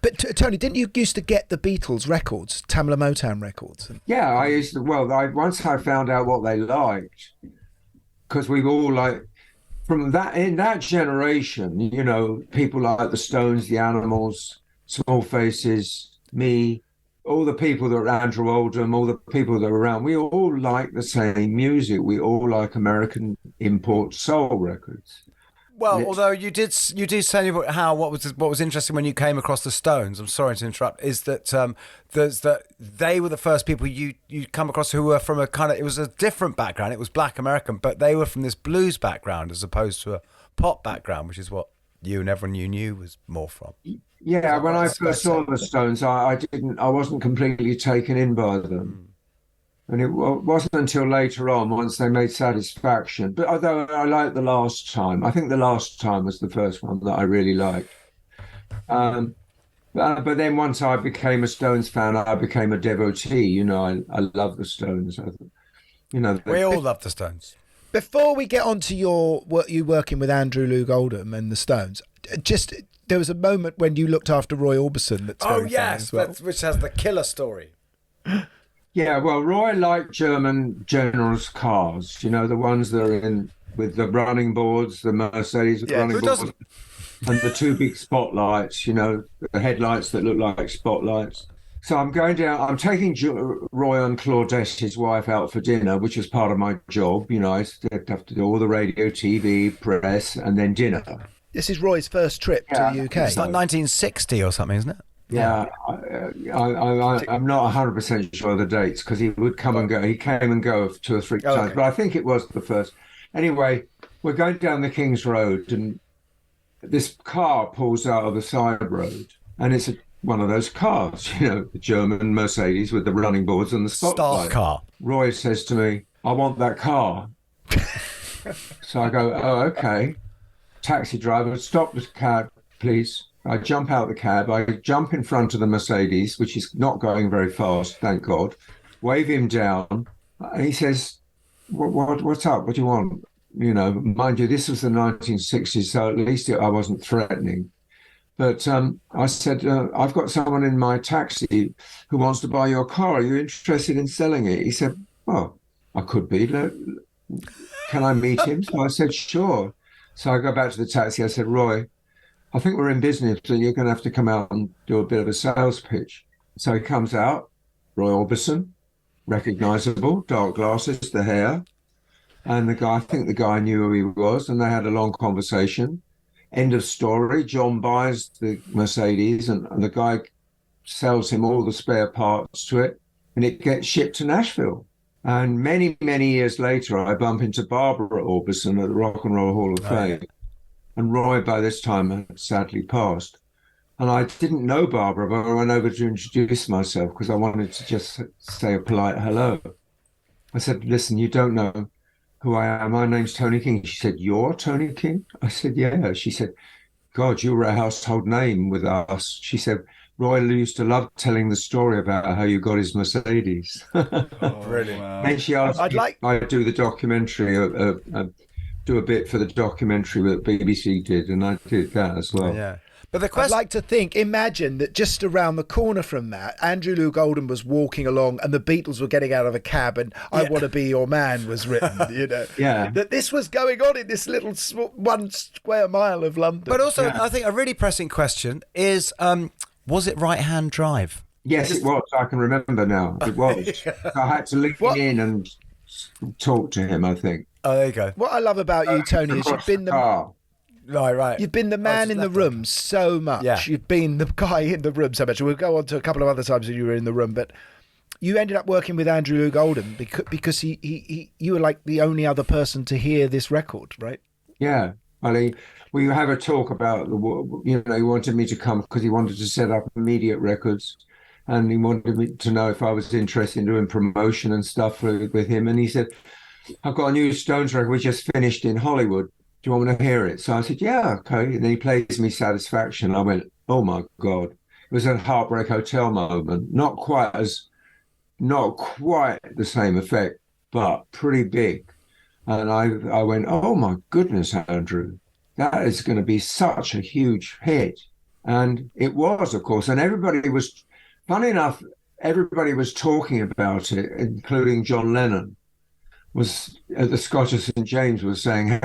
But Tony, didn't you used to get the Beatles records, Tamla Motown records? Yeah, I used to. Well, once I found out what they liked, because we were all like, from that in that generation, you know, people like the Stones, the Animals, Small Faces, me, all the people that were Andrew Oldham, all the people that were around. We all like the same music. We all like American import soul records. Well, although you did say about how what was interesting when you came across the Stones. I'm sorry to interrupt. Is that that they were the first people you come across who were from a kind of, it was a different background. It was Black American, but they were from this blues background as opposed to a pop background, which is what you and everyone you knew was more from. Yeah, when I first saw the Stones, I wasn't completely taken in by them. And it wasn't until later on, once they made Satisfaction. But although I liked The Last Time, I think The Last Time was the first one that I really liked. But then once I became a Stones fan, I became a devotee. You know, I love the Stones. You know, we all love the Stones. Before we get on to you working with Andrew Loog Oldham and the Stones, just there was a moment when you looked after Roy Orbison. That's very funny as well. Which has the killer story. Yeah, well, Roy liked German generals' cars, you know, the ones that are in with the running boards, the Mercedes with running boards, and the two big spotlights, you know, the headlights that look like spotlights. So I'm going down, I'm taking Roy and Claudette, his wife, out for dinner, which was part of my job. You know, I have to do all the radio, TV, press, and then dinner. This is Roy's first trip to the UK. It's like 1960 or something, isn't it? Yeah, I'm not 100% sure of the dates because he would come and go. He came and go 2 or 3 times, but I think it was the first. Anyway, we're going down the King's Road, and this car pulls out of the side road, and it's one of those cars, you know, the German Mercedes with the running boards and the spotlight. Star car. Roy says to me, "I want that car." So I go, "Oh, okay." Taxi driver, stop the cab, please. I jump out the cab. I jump in front of the Mercedes, which is not going very fast, thank God. Wave him down. And he says, what's up? What do you want? You know, mind you, this was the 1960s, so at least I wasn't threatening. But I said, I've got someone in my taxi who wants to buy your car. Are you interested in selling it? He said, well, I could be. Can I meet him? So I said, sure. So I go back to the taxi. I said, Roy, I think we're in business, so you're going to have to come out and do a bit of a sales pitch. So he comes out, Roy Orbison, recognisable, dark glasses, the hair. And I think the guy knew who he was, and they had a long conversation. End of story. John buys the Mercedes, and the guy sells him all the spare parts to it, and it gets shipped to Nashville. And many, many years later, I bump into Barbara Orbison at the Rock and Roll Hall of Fame. And Roy, by this time, had sadly passed. And I didn't know Barbara, but I went over to introduce myself because I wanted to just say a polite hello. I said, listen, you don't know who I am. My name's Tony King. She said, you're Tony King? I said, yeah. She said, God, you were a household name with us. She said, Roy used to love telling the story about how you got his Mercedes. Brilliant. Wow. And she asked I do the documentary, do a bit for the documentary that BBC did, and I did that as well. Yeah. But the question... I'd like to think, imagine that just around the corner from that, Andrew Loog Oldham was walking along and the Beatles were getting out of a cab and I Want to Be Your Man was written, you know. Yeah. That this was going on in this little 1 square mile of London. But also, I think a really pressing question is, was it right-hand drive? Yes, it was. I can remember now. It was. So I had to lean in and talk to him, I think. Oh, there you go. What I love about you, Tony, is you've been the... Right. You've been the man in the room so much. Yeah. You've been the guy in the room so much. We'll go on to a couple of other times when you were in the room, but you ended up working with Andrew Loog Oldham because you were like the only other person to hear this record, right? Yeah. Well, we have a talk about, he wanted me to come because he wanted to set up Immediate Records, and he wanted me to know if I was interested in doing promotion and stuff with him. And he said, I've got a new Stones record we just finished in Hollywood. Do you want me to hear it? So I said, yeah, okay. And then he plays me Satisfaction. I went, oh my God. It was a Heartbreak Hotel moment. Not quite the same effect, but pretty big. And I went, oh my goodness, Andrew, that is going to be such a huge hit. And it was, of course. And everybody was, funny enough, everybody was talking about it, including John Lennon, was at the Scotch of St. James was saying,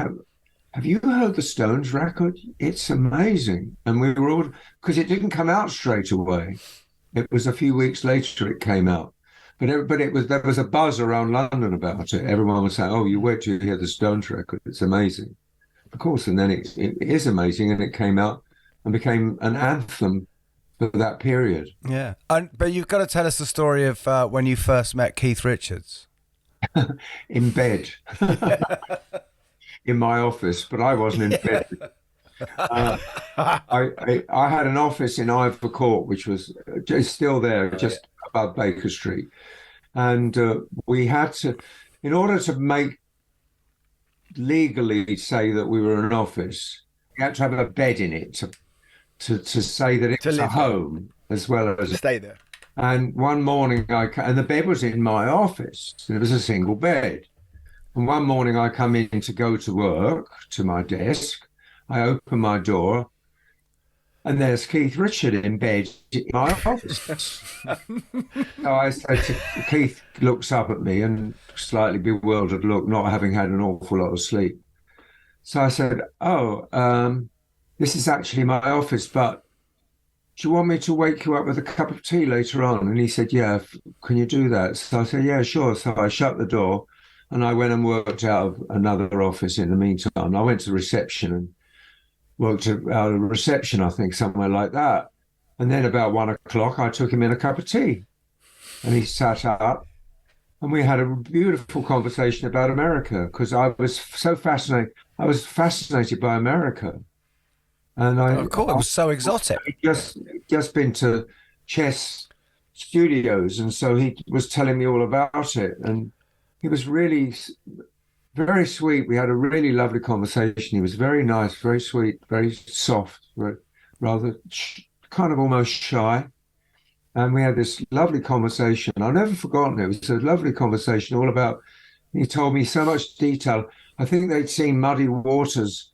have you heard the Stones record? It's amazing. And we were all, because it didn't come out straight away. It was a few weeks later it came out. But there was a buzz around London about it. Everyone was saying, oh, you wait till you hear the Stones record. It's amazing. Of course, and then it is amazing. And it came out and became an anthem for that period. Yeah. But you've got to tell us the story of when you first met Keith Richards. In bed. In my office, but I wasn't in bed. I had an office in Ivor Court, which was still there, just above Baker Street. And we had to, in order to legally say that we were an office, we had to have a bed in it to say that it was a home as well as... To stay there. And one morning, and the bed was in my office. It was a single bed. And one morning I come in to go to work, to my desk. I open my door, and there's Keith Richard in bed in my office. So I said to Keith, looks up at me and slightly bewildered look, not having had an awful lot of sleep. So I said, this is actually my office, but do you want me to wake you up with a cup of tea later on? And he said, yeah, can you do that? So I said, yeah, sure. So I shut the door. And I went and worked out of another office in the meantime. I went to reception and worked out of reception, I think, somewhere like that. And then about 1 o'clock, I took him in a cup of tea. And he sat up and we had a beautiful conversation about America because I was so fascinated. I was fascinated by America. And of course, it was so exotic. Just been to Chess Studios. And so he was telling me all about it. And he was really very sweet. We had a really lovely conversation. He was very nice, very sweet, very soft, rather kind of almost shy. And we had this lovely conversation. I've never forgotten it. It was a lovely conversation all about, he told me so much detail. I think they'd seen Muddy Waters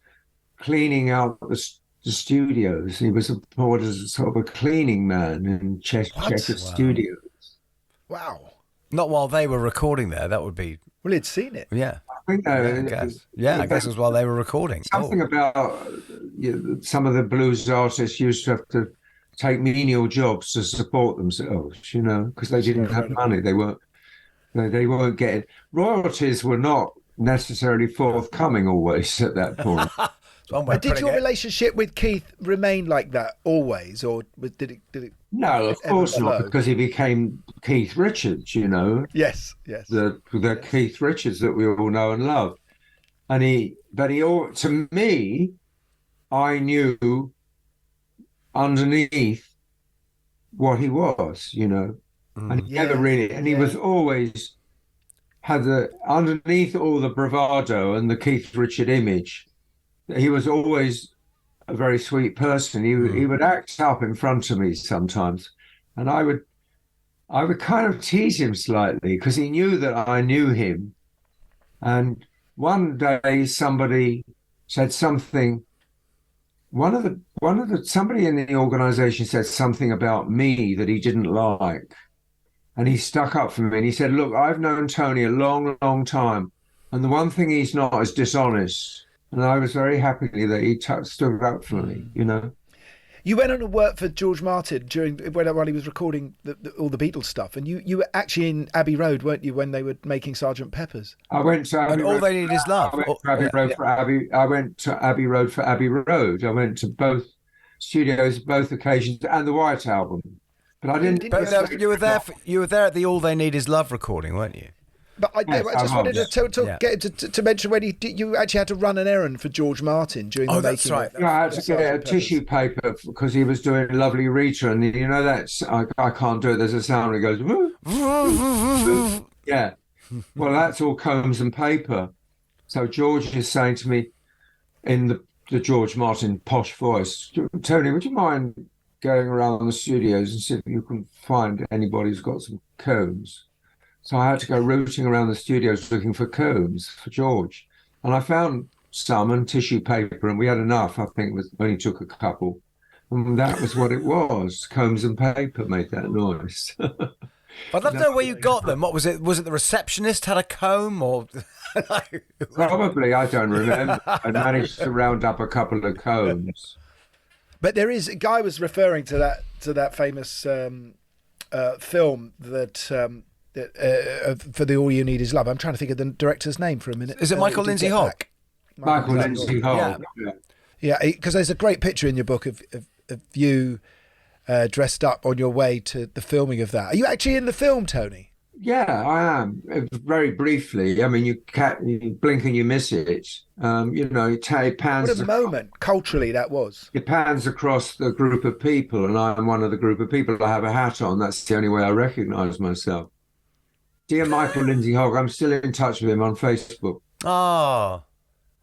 cleaning out the studios. He was sort of a cleaning man in Checker Studios. Wow. Not while they were recording there. That would be... Well, he'd seen it. Yeah. think I guess it was while they were recording. Something about some of the blues artists used to have to take menial jobs to support themselves, you know, because they didn't have money. They weren't getting royalties. Were not necessarily forthcoming always at that point. But did your relationship with Keith remain like that always, or did it? No, of course not, because he became Keith Richards, you know. Yes. The Keith Richards that we all know and love. To me, I knew underneath what he was, you know. And he never really, and he was always had underneath all the bravado and the Keith Richard image, he was always a very sweet person. He would act up in front of me sometimes, and I would kind of tease him slightly because he knew that I knew him. And one day somebody said something. Somebody in the organisation said something about me that he didn't like, and he stuck up for me. And he said, "Look, I've known Tony a long, long time, and the one thing he's not is dishonest." And I was very happy that he stood up for me, you know. You went on to work for George Martin while he was recording all the Beatles stuff, and you were actually in Abbey Road, weren't you, when they were making Sgt. Pepper's? I went to Abbey Road. All They Need Is Love. I went to Abbey Road for Abbey Road. I went to both studios, both occasions, and the White Album. But I didn't. But you were there. You were there at the All They Need Is Love recording, weren't you? But I just wanted to mention when you actually had to run an errand for George Martin during the making. Right. Yeah, I had to get a tissue paper because he was doing Lovely Rita, and you know that's I can't do it. There's a sound that goes. Yeah. Well, that's all combs and paper. So George is saying to me in the George Martin posh voice, "Tony, would you mind going around the studios and see if you can find anybody who's got some combs?" So I had to go rooting around the studios looking for combs for George. And I found some and tissue paper, and we had enough. I think it only took a couple. And that was what it was. Combs and paper made that noise. I'd love to know where you got them. What was it? Was it the receptionist had a comb, or? Probably, I don't remember. I managed to round up a couple of combs. But there is, Guy was referring to that famous film that... for the All You Need Is Love. I'm trying to think of the director's name for a minute. Is it Michael Lindsay Hogg? Michael Lindsay Hogg. Yeah, because there's a great picture in your book of you dressed up on your way to the filming of that. Are you actually in the film, Tony? Yeah, I am. Very briefly. I mean, you blink and you miss it. You know, it pans. What a moment culturally that was. It pans across the group of people, and I'm one of the group of people. I have a hat on. That's the only way I recognise myself. Dear Michael Lindsay Hogg, I'm still in touch with him on Facebook. Oh.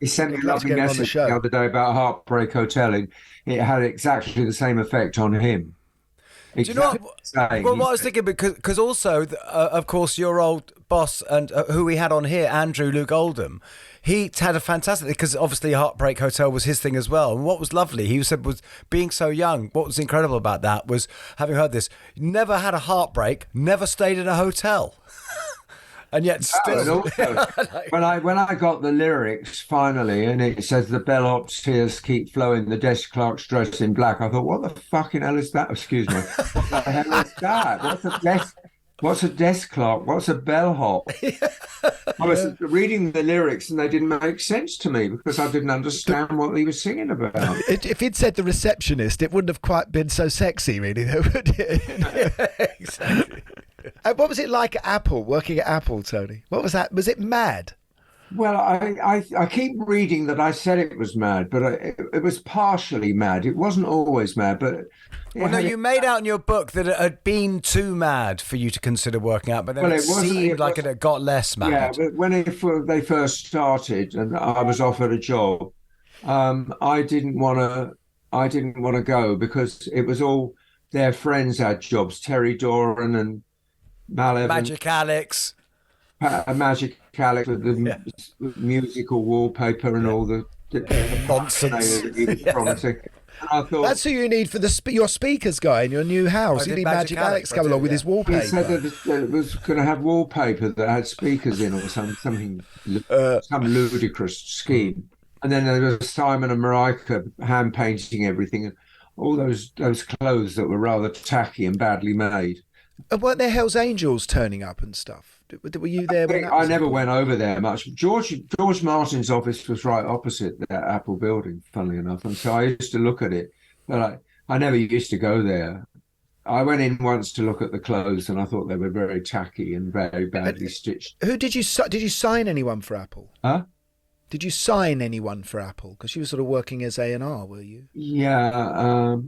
He sent me a lovely message the other day about Heartbreak Hotel, and it had exactly the same effect on him. Do you know what? Well, what I was thinking, because also, of course, your old boss and who we had on here, Andrew Luke Oldham, he had a fantastic, because obviously Heartbreak Hotel was his thing as well. And what was lovely, he said, was being so young. What was incredible about that was, having heard this, never had a heartbreak, never stayed in a hotel. And yet still... when I got the lyrics finally, and it says the bellhop's tears keep flowing, the desk clerk's dressed in black, I thought, what the fucking hell is that? Excuse me. What the hell is that? What's a desk clerk? What's a bellhop? I was reading the lyrics and they didn't make sense to me because I didn't understand what he was singing about. If he'd said the receptionist, it wouldn't have quite been so sexy, really, though, would it? Exactly. What was it like at Apple, working at Apple, Tony? What was that? Was it mad? Well, I keep reading that I said it was mad, but it was partially mad. It wasn't always mad, but... Well, no, you made out in your book that it had been too mad for you to consider working out, but then it seemed like it had got less mad. Yeah, but when they first started and I was offered a job, I didn't want to go because it was all their friends had jobs, Terry Doran and Mal Evans. Magic Alex. Magic Alex with the musical wallpaper and all the nonsense. Promising. And I thought, that's who you need for your speakers guy in your new house. You need Magic Alex come along with his wallpaper. He said that it was going to have wallpaper that had speakers in or something, some ludicrous scheme. And then there was Simon and Mariah hand painting everything, and all those clothes that were rather tacky and badly made. And weren't there Hell's Angels turning up and stuff? Were you there? I never went over there much. George Martin's office was right opposite that Apple building, funnily enough, and so I used to look at it, but I never used to go there. I went in once to look at the clothes, and I thought they were very tacky and very badly stitched. Who did you sign anyone for Apple? Huh? Did you sign anyone for Apple? Because you were sort of working as A&R, were you? Yeah,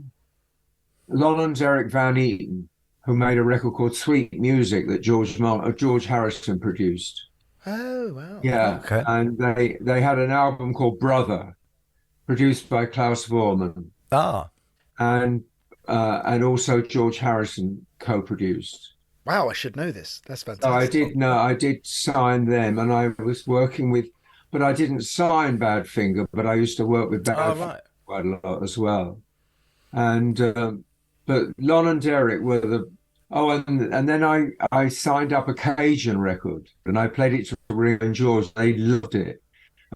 Lonon's Eric Van Eaton, who made a record called Sweet Music that George Harrison produced. Oh, wow. Yeah, okay. And they had an album called Brother, produced by Klaus Voormann. Ah. And also George Harrison co-produced. Wow, I should know this. That's fantastic. So I did sign them, and I was working with, but I didn't sign Badfinger, but I used to work with Badfinger quite a lot as well. And but Lon and Derek were the and then I signed up a Cajun record, and I played it to Ringo and George. They loved it.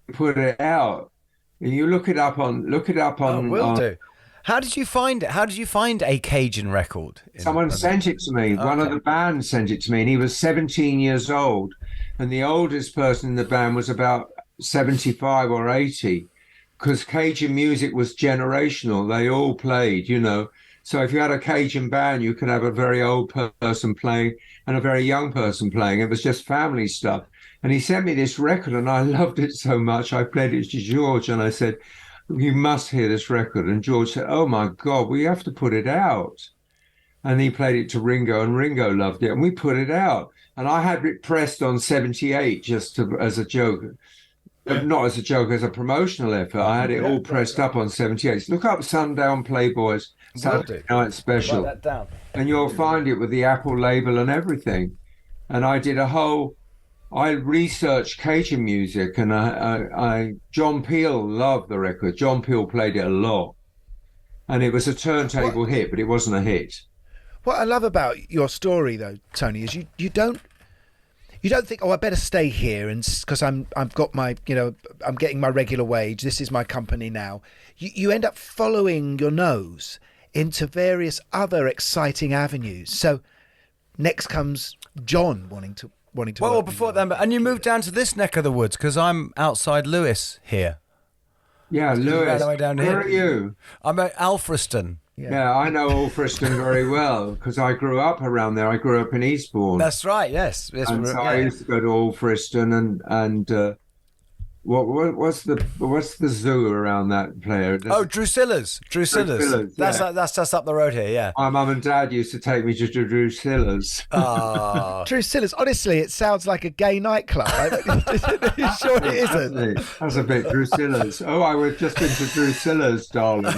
I put it out, and you look it up on. Will do. How did you find it? How did you find a Cajun record? Someone sent it to me. Okay. One of the band sent it to me, and he was 17 years old, and the oldest person in the band was about 75 or 80, because Cajun music was generational. They all played, So if you had a Cajun band, you could have a very old person playing and a very young person playing. It was just family stuff. And he sent me this record, and I loved it so much. I played it to George, and I said, "You must hear this record." And George said, "Oh my God, we have to put it out." And he played it to Ringo, and Ringo loved it, and we put it out. And I had it pressed on 78 just as a joke. Not as a joke, as a promotional effort. I had it all pressed up on 78. Look up Sundown Playboys Saturday Night Special, write that down, and you'll find it with the Apple label and everything. And I did I researched Cajun music, and John Peel loved the record. John Peel played it a lot, and it was a turntable hit, but it wasn't a hit. What I love about your story, though, Tony, is you don't think, oh, I better stay here, and because I've got my, I'm getting my regular wage. This is my company now. You end up following your nose into various other exciting avenues. So next comes John wanting to. Well, before then, and you moved down to this neck of the woods because I'm outside Lewis here. Yeah, Lewis. Right the way down Where here. are you? I'm at Alfriston. Yeah, I know Alfriston very well because I grew up around there. I grew up in Eastbourne. That's right. Yes. And so I used to go to Alfriston and what's the zoo around that player? Drusilla's. Drusilla's. That's just up the road here. Yeah. My mum and dad used to take me to Drusilla's. Drusilla's. Honestly, it sounds like a gay nightclub. Are you sure it isn't? That's a bit Drusilla's. Oh, I was just into Drusilla's, darling.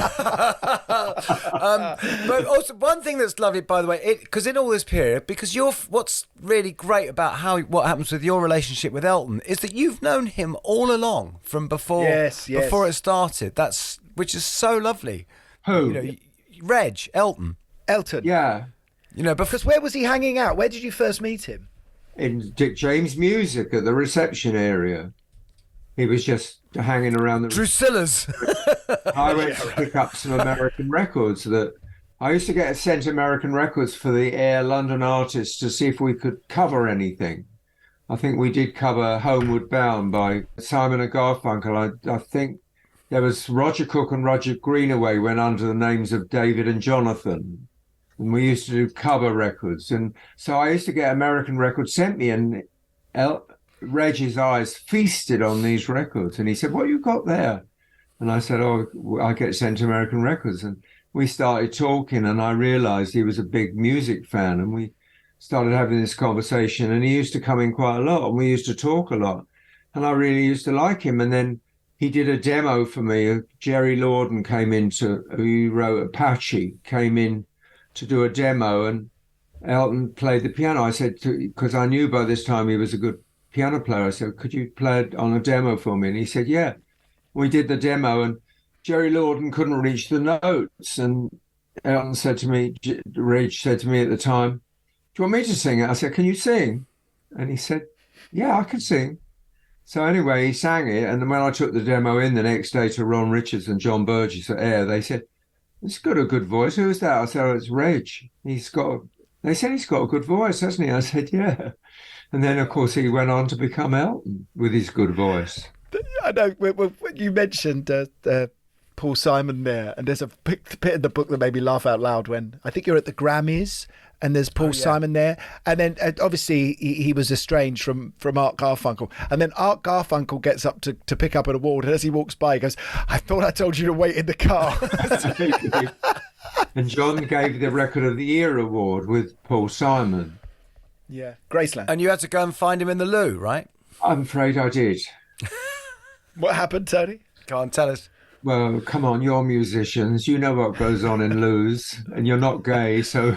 But also one thing that's lovely, by the way, because in all this period, because what's really great about what happens with your relationship with Elton is that you've known him all along from before it started. Which is so lovely. Who? Elton. Yeah. Because where was he hanging out? Where did you first meet him? In Dick James Music at the reception area. He was just hanging around the Drusilla's. I went to pick up some American records that I used to get sent American records for the Air London artists to see if we could cover anything. I think we did cover Homeward Bound by Simon and Garfunkel. I think there was Roger Cook and Roger Greenaway went under the names of David and Jonathan. And we used to do cover records. And so I used to get American records sent me, and Reggie's eyes feasted on these records. And he said, "What you got there?" And I said, "Oh, I get sent American records." And we started talking, and I realized he was a big music fan. And we started having this conversation, and he used to come in quite a lot, and we used to talk a lot. And I really used to like him. And then he did a demo for me. Jerry Lorden who wrote Apache, came in to do a demo, and Elton played the piano. I said, because I knew by this time he was a good piano player, I said, "Could you play it on a demo for me?" And he said, "Yeah." We did the demo, and Jerry Lorden couldn't reach the notes, and Elton said to me, Reg said to me at the time, "Do you want me to sing it?" I said, "Can you sing?" And he said, "Yeah, I can sing." So anyway, he sang it, and then when I took the demo in the next day to Ron Richards and John Burgess at Air, they said, "It's got a good voice. Who's that?" I said, "Oh, it's Reg. They said he's got a good voice, hasn't he?" I said, "Yeah." And then, of course, he went on to become Elton with his good voice. I know. You mentioned Paul Simon there, and there's a bit in the book that made me laugh out loud when I think you're at the Grammys, and there's Paul Simon there, and then obviously he was estranged from Art Garfunkel, and then Art Garfunkel gets up to pick up an award, and as he walks by, he goes, "I thought I told you to wait in the car." And John gave the Record of the Year award with Paul Simon. Yeah, Graceland. And you had to go and find him in the loo, right? I'm afraid I did. What happened, Tony? Go on, tell us. Well, come on, you're musicians. You know what goes on in loos, and you're not gay, so...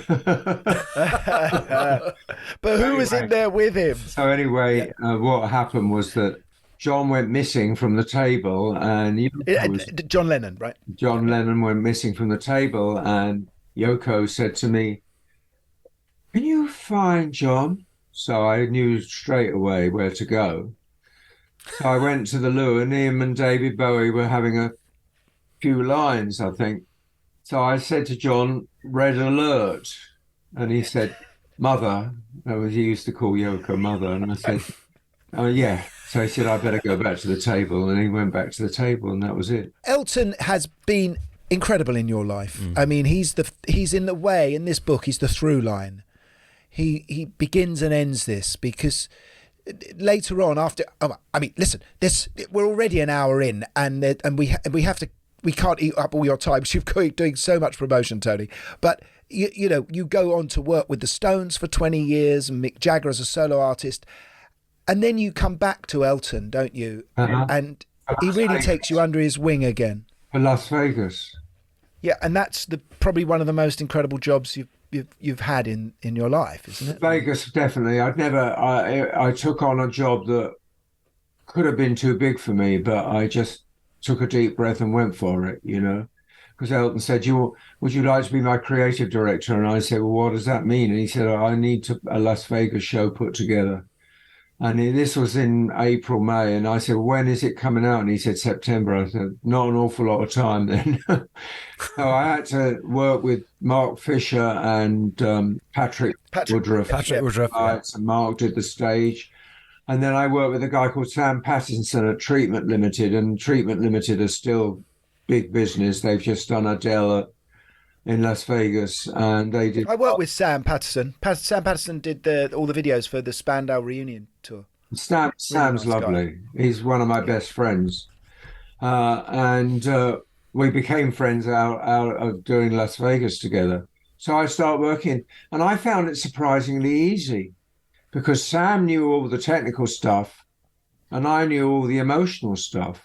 But who was in there with him? So anyway, what happened was that John went missing from the table, and... John Lennon, right? John Lennon went missing from the table, and Yoko said to me, "Can you find John?" So I knew straight away where to go. So I went to the loo, and him and David Bowie were having a few lines, I think. So I said to John, "Red alert." And he said, "Mother." He used to call Yoko Mother. And I said, "Oh, yeah." So he said, "I better go back to the table." And he went back to the table, and that was it. Elton has been incredible in your life. I mean, he's in the way, in this book, he's the through line. He begins and ends this, because later on, after, I mean, listen, we're already an hour in, and we can't eat up all your time. You're doing so much promotion, Tony. But you go on to work with the Stones for 20 years, and Mick Jagger as a solo artist, and then you come back to Elton, don't you? Uh-huh. And he really takes you under his wing again. For Las Vegas. Yeah, and that's probably one of the most incredible jobs you've had in your life, isn't it? Vegas, definitely. I took on a job that could have been too big for me, but I just took a deep breath and went for it, because Elton said, "Would you like to be my creative director?" And I said, "Well, what does that mean?" And he said, "I need a Las Vegas show put together." And this was in April, May. And I said, "When is it coming out?" And he said, "September." I said, "Not an awful lot of time then." So I had to work with Mark Fisher and Patrick Woodruff. Patrick Woodruff. And Mark did the stage. And then I worked with a guy called Sam Pattinson at Treatment Limited. And Treatment Limited is still big business. They've just done Adele in Las Vegas, and they did. I worked with Sam Patterson. Sam Patterson did all the videos for the Spandau reunion tour. Sam's really nice lovely. Guy. He's one of my best friends, and we became friends out of doing Las Vegas together. So I started working, and I found it surprisingly easy, because Sam knew all the technical stuff, and I knew all the emotional stuff.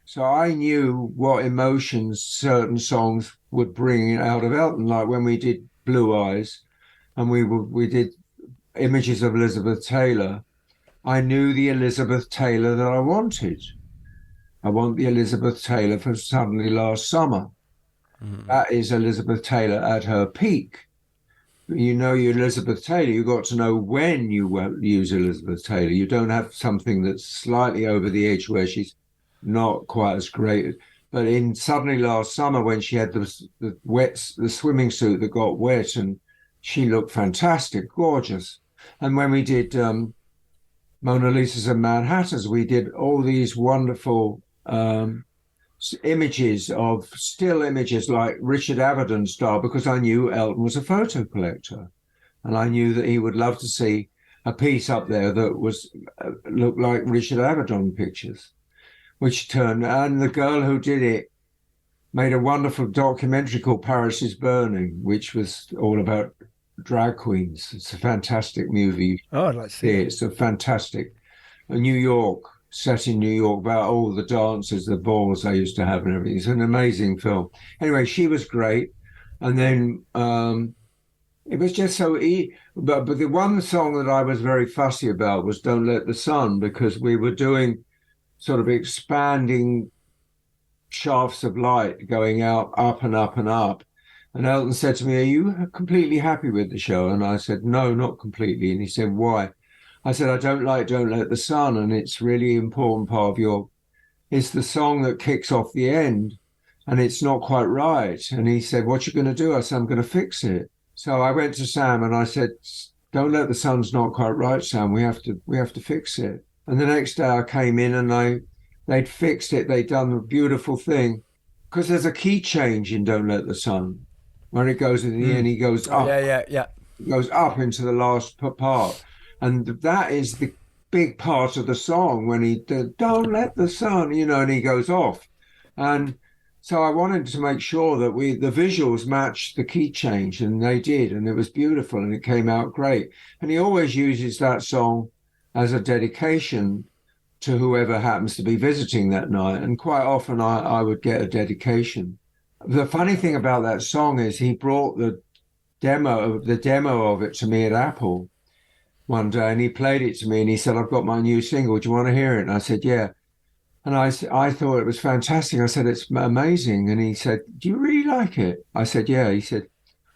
So I knew what emotions certain songs would bring out of Elton, like when we did Blue Eyes, and we did Images of Elizabeth Taylor. I knew the Elizabeth Taylor that I wanted. I want the Elizabeth Taylor for Suddenly Last Summer. Mm-hmm. That is Elizabeth Taylor at her peak. You know your Elizabeth Taylor, you've got to know when you use Elizabeth Taylor. You don't have something that's slightly over the edge where she's not quite as great. But in Suddenly Last Summer, when she had the swimming suit that got wet, and she looked fantastic, gorgeous. And when we did Mona Lisa's and Manhattans, we did all these wonderful images of still images like Richard Avedon style, because I knew Elton was a photo collector, and I knew that he would love to see a piece up there that was looked like Richard Avedon pictures. And the girl who did it made a wonderful documentary called Paris is Burning, which was all about drag queens. It's a fantastic movie. Oh, I'd like to see it. It's a fantastic New York, set in New York, about all the dances, the balls they used to have and everything. It's an amazing film. Anyway, she was great. And then it was just so easy. But the one song that I was very fussy about was Don't Let the Sun, because we were doing sort of expanding shafts of light going out, up and up and up. And Elton said to me, "Are you completely happy with the show?" And I said, "No, not completely." And he said, "Why?" I said, "I don't like Don't Let the Sun, and it's really important part of it's the song that kicks off the end, and it's not quite right." And he said, "What you going to do?" I said, "I'm going to fix it." So I went to Sam and I said, "Don't Let the Sun's not quite right, Sam. We have to fix it." And the next day I came in and they'd fixed it. They'd done a beautiful thing, because there's a key change in Don't Let the Sun. When it goes in the end, he goes up. Yeah. He goes up into the last part. And that is the big part of the song when he "Don't let the sun," and he goes off. And so I wanted to make sure that the visuals matched the key change, and they did. And it was beautiful and it came out great. And he always uses that song as a dedication to whoever happens to be visiting that night. And quite often I would get a dedication. The funny thing about that song is he brought the demo of it to me at Apple one day, and he played it to me and he said, "I've got my new single. Do you want to hear it?" And I said, "Yeah." And I thought it was fantastic. I said, "It's amazing." And he said, "Do you really like it?" I said, "Yeah." He said,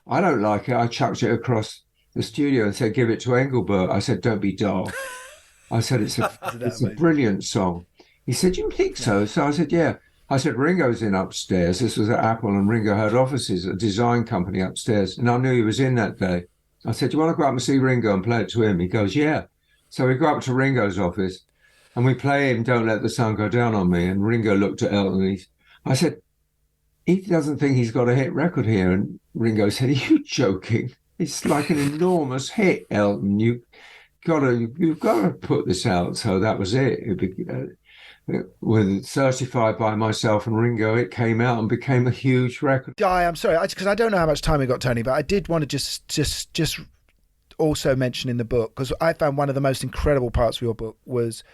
"I don't like it." I chucked it across the studio and said, "Give it to Engelbert." I said, "Don't be dull." I said, it's a brilliant song. He said, "You think so?" So I said, "Yeah." I said, "Ringo's in upstairs." This was at Apple, and Ringo had offices, a design company upstairs. And I knew he was in that day. I said, "Do you want to go up and see Ringo and play it to him?" He goes, "Yeah." So we go up to Ringo's office and we play him "Don't Let the Sun Go Down on Me." And Ringo looked at Elton and I said, "He doesn't think he's got a hit record here." And Ringo said, "Are you joking? It's like an enormous hit, Elton. You've got to put this out." So that was it. With certified by myself and Ringo, it came out and became a huge record. I'm sorry, because I don't know how much time we got, Tony, but I did want to just also mention in the book, because I found one of the most incredible parts of your book was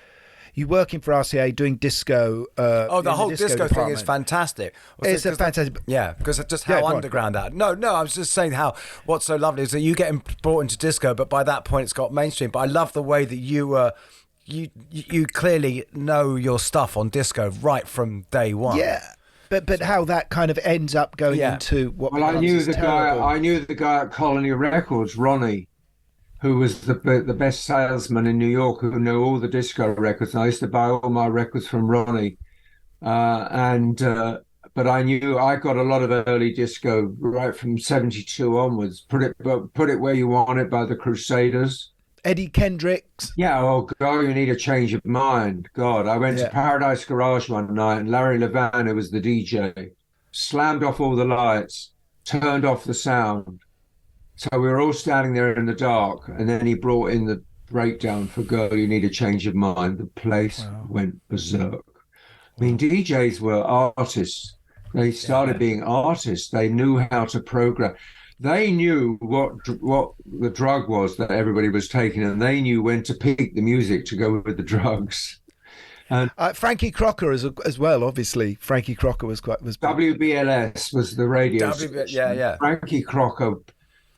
you working for RCA doing disco. The whole disco thing is fantastic. It's a fantastic. Yeah, because just how underground that. No, I was just saying what's so lovely is that you get brought into disco, but by that point it's got mainstream. But I love the way that you were. You clearly know your stuff on disco right from day one. Yeah, but how that kind of ends up going into what? Well, I knew the guy at Colony Records, Ronnie, who was the best salesman in New York, who knew all the disco records. And I used to buy all my records from Ronnie, but I knew I got a lot of early disco right from '72 onwards. Put it where you want it by the Crusaders. Eddie Kendricks. Yeah, You Need a Change of Mind. God, I went to Paradise Garage one night and Larry Levan, who was the DJ, slammed off all the lights, turned off the sound. So we were all standing there in the dark, and then he brought in the breakdown for Girl, You Need a Change of Mind. The place went berserk. I mean, DJs were artists. They started being artists. They knew how to program. They knew what the drug was that everybody was taking, and they knew when to pick the music to go with the drugs. And Frankie Crocker as well. Obviously, Frankie Crocker was WBLS was the radio station. Yeah. Frankie Crocker.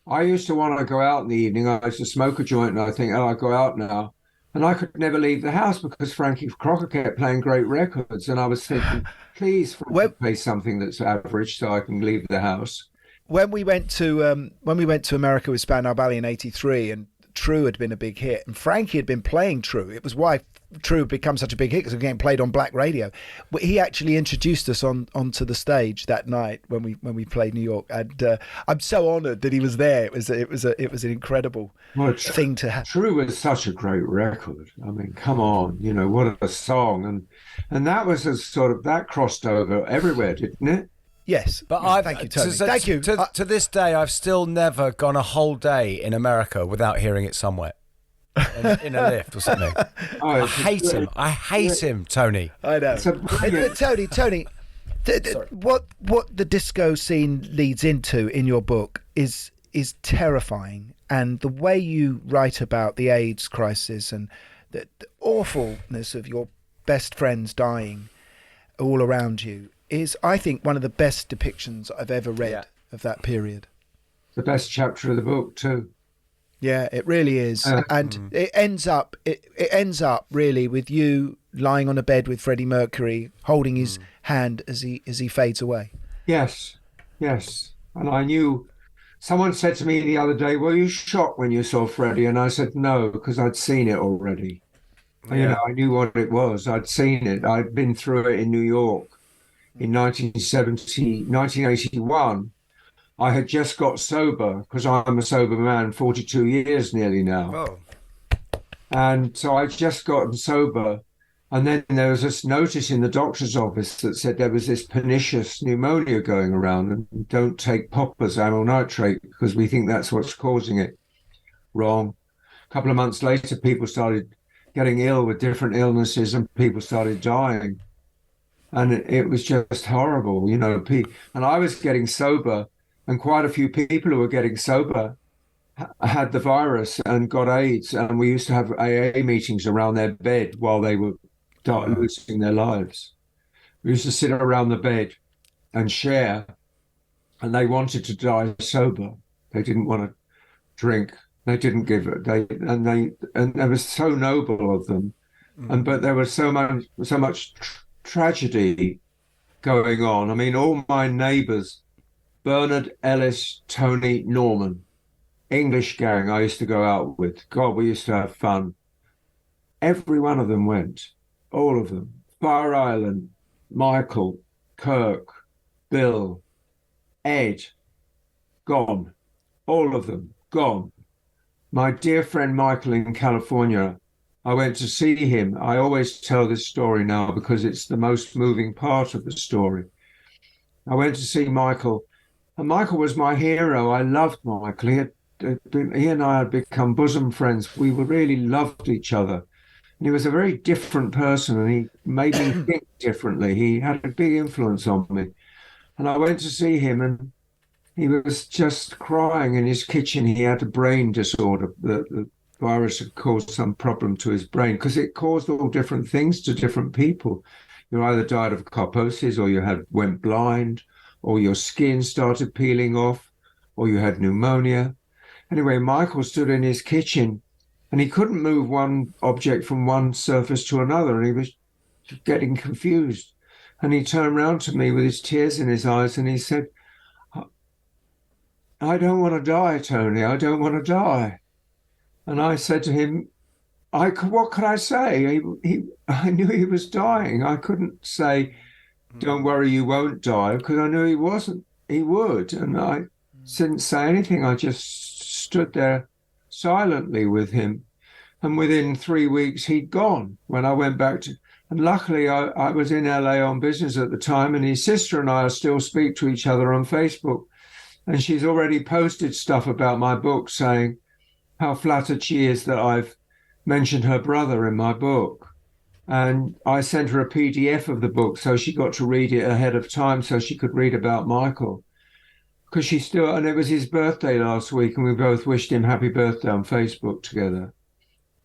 I used to want to go out in the evening. I used to smoke a joint, and I think, I'll go out now. And I could never leave the house because Frankie Crocker kept playing great records, and I was thinking, please play something that's average so I can leave the house. When we went to America with Spandau Ballet in '83, and True had been a big hit, and Frankie had been playing True. It was why True had become such a big hit, because it was getting played on black radio. But he actually introduced us onto the stage that night when we played New York, and I'm so honoured that he was there. It was an incredible thing to have. True was such a great record. I mean, come on, what a song, and that was a sort of that crossed over everywhere, didn't it? Yes, but thank you, Tony. Thank you. To this day, I've still never gone a whole day in America without hearing it somewhere, in a lift or something. I hate him, Tony. I know. Tony. What the disco scene leads into in your book is terrifying, and the way you write about the AIDS crisis and the awfulness of your best friends dying all around you is, I think, one of the best depictions I've ever read of that period. The best chapter of the book too. Yeah, it really is. And it ends up really with you lying on a bed with Freddie Mercury, holding his hand as he fades away. Yes. And I knew. Someone said to me the other day, "Were you shocked when you saw Freddie?" And I said, "No, because I'd seen it already. Yeah. I knew what it was. I'd seen it. I'd been through it in New York in 1981. I had just got sober, because I'm a sober man, 42 years nearly now. Oh. And so I just gotten sober. And then there was this notice in the doctor's office that said there was this pernicious pneumonia going around, and don't take poppers, amyl nitrate, because we think that's what's causing it. Wrong. A couple of months later, people started getting ill with different illnesses, and people started dying. And it was just horrible, you know. And I was getting sober, and quite a few people who were getting sober had the virus and got AIDS. And we used to have AA meetings around their bed while they were losing their lives. We used to sit around the bed and share, and they wanted to die sober. They didn't want to drink. They didn't give it. And it was so noble of them. But there was so much tragedy going on. I mean, all my neighbors, Bernard, Ellis, Tony, Norman, English gang I used to go out with. God, we used to have fun. Every one of them went. All of them. Fire Island, Michael, Kirk, Bill, Ed, gone. All of them, gone. My dear friend Michael in California, I went to see him. I always tell this story now because it's the most moving part of the story. I went to see Michael, and Michael was my hero. I loved Michael. He and I had become bosom friends. We really loved each other. And he was a very different person, and he made me think differently. He had a big influence on me. And I went to see him, and he was just crying in his kitchen. He had a brain disorder. The virus had caused some problem to his brain, because it caused all different things to different people. You either died of kyphosis, or you went blind, or your skin started peeling off, or you had pneumonia. Anyway, Michael stood in his kitchen, and he couldn't move one object from one surface to another, and he was getting confused. And he turned round to me with his tears in his eyes, and he said, "I don't want to die, Tony. I don't want to die." And I said to him, what could I say? I knew he was dying. I couldn't say, "Don't worry, you won't die," because I knew he wasn't. He would. And I didn't say anything. I just stood there silently with him. And within 3 weeks, he'd gone. When I went back to, and luckily I was in LA on business at the time, and his sister and I still speak to each other on Facebook. And she's already posted stuff about my book, saying how flattered she is that I've mentioned her brother in my book. And I sent her a PDF of the book, so she got to read it ahead of time, so she could read about Michael. Because and it was his birthday last week, and we both wished him happy birthday on Facebook together.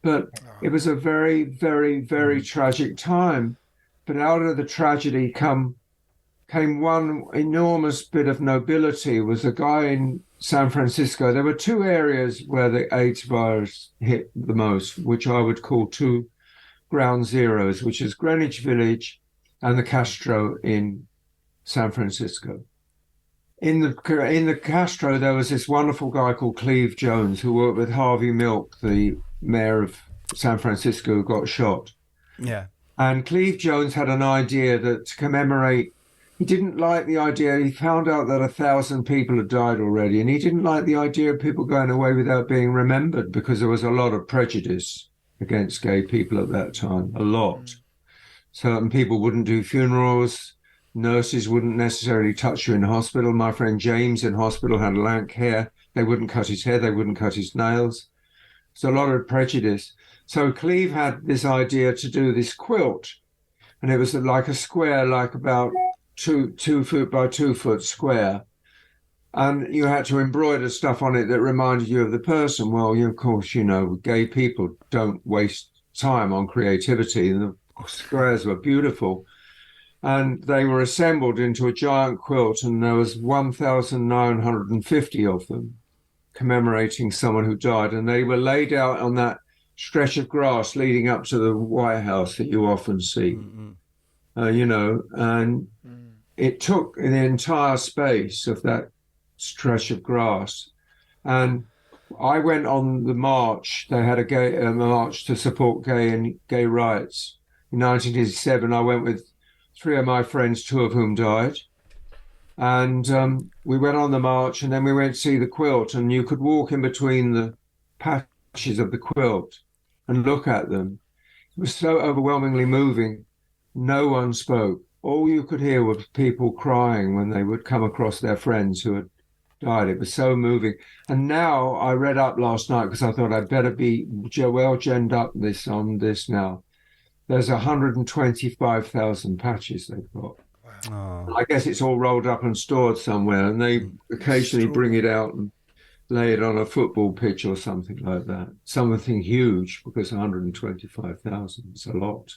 But it was a very, very, very tragic time. But out of the tragedy came one enormous bit of nobility. It was a guy in San Francisco. There were two areas where the AIDS virus hit the most, which I would call two ground zeros, which is Greenwich Village and the Castro in San Francisco. In the Castro, there was this wonderful guy called Cleve Jones, who worked with Harvey Milk, the mayor of San Francisco, who got shot. Yeah. And Cleve Jones had an idea that to commemorate, he didn't like the idea. He found out that 1,000 people had died already, and he didn't like the idea of people going away without being remembered, because there was a lot of prejudice against gay people at that time, a lot. Certain people wouldn't do funerals. Nurses wouldn't necessarily touch you in hospital. My friend James in hospital had lank hair. They wouldn't cut his hair. They wouldn't cut his nails. So a lot of prejudice. So Cleve had this idea to do this quilt, and it was like a square, like about 2 foot by 2 foot square. And you had to embroider stuff on it that reminded you of the person. Well, of course, gay people don't waste time on creativity, and the squares were beautiful. And they were assembled into a giant quilt, and there was 1,950 of them commemorating someone who died. And they were laid out on that stretch of grass leading up to the White House that you often see. Mm-hmm. and it took the entire space of that stretch of grass. And I went on the march. They had a march to support gay rights. In 1987, I went with 3 of my friends, 2 of whom died. And we went on the march, and then we went to see the quilt, and you could walk in between the patches of the quilt and look at them. It was so overwhelmingly moving. No one spoke. All you could hear was people crying when they would come across their friends who had died. It was so moving. And now I read up last night because I thought I'd better be well genned up on this now. There's 125,000 patches they've got. Wow. I guess it's all rolled up and stored somewhere, and they occasionally bring it out and lay it on a football pitch or something like that. Something huge, because 125,000 is a lot.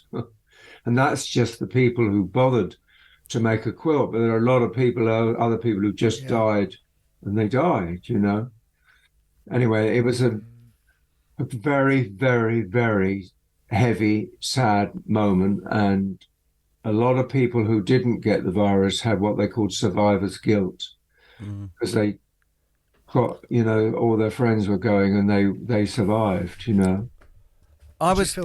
And that's just the people who bothered to make a quilt. But there are a lot of people, other people who just died, and they died, Anyway, it was a very, very, very heavy, sad moment. And a lot of people who didn't get the virus had what they called survivor's guilt, because they got, all their friends were going and they survived, feel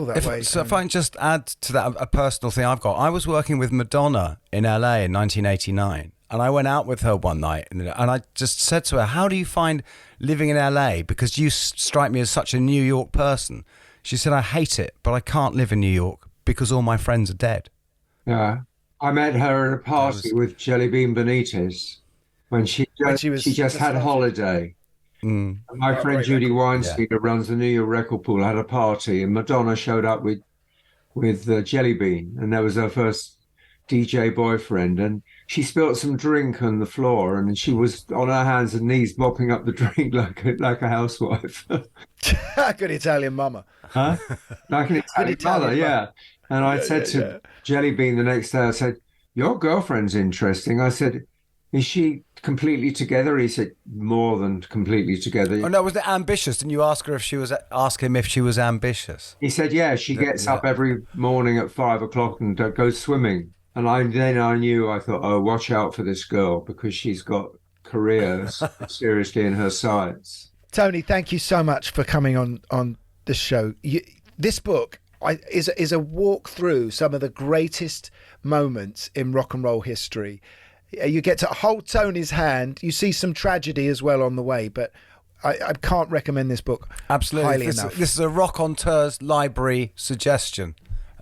that way, so if I can just add to that a personal thing I've got. I was working with Madonna in LA in 1989, and I went out with her one night, and I just said to her, how do you find living in LA? Because you strike me as such a New York person. She said, I hate it, but I can't live in New York because all my friends are dead. Yeah. I met her at a party with Jelly Bean Benitez when she just had a holiday. And my friend Judy Weinstein, who runs the New York Record Pool, had a party, and Madonna showed up with Jelly Bean, and that was her first DJ boyfriend, and she spilt some drink on the floor, and she was on her hands and knees mopping up the drink like a housewife. Good Italian mama. Huh? Like an Italian mother, yeah. And I said to Jelly Bean the next day, I said, your girlfriend's interesting. I said, is she completely together? He said, more than completely together. Oh no, was it ambitious? Didn't you ask him if she was ambitious? He said, yeah, she gets up every morning at 5 o'clock and goes swimming. And then I knew, I thought, oh, watch out for this girl, because she's got careers seriously in her sights. Tony, thank you so much for coming on the show. This book is a walk through some of the greatest moments in rock and roll history. You get to hold Tony's hand. You see some tragedy as well on the way, but I can't recommend this book highly enough. This is a Rockonteurs library suggestion.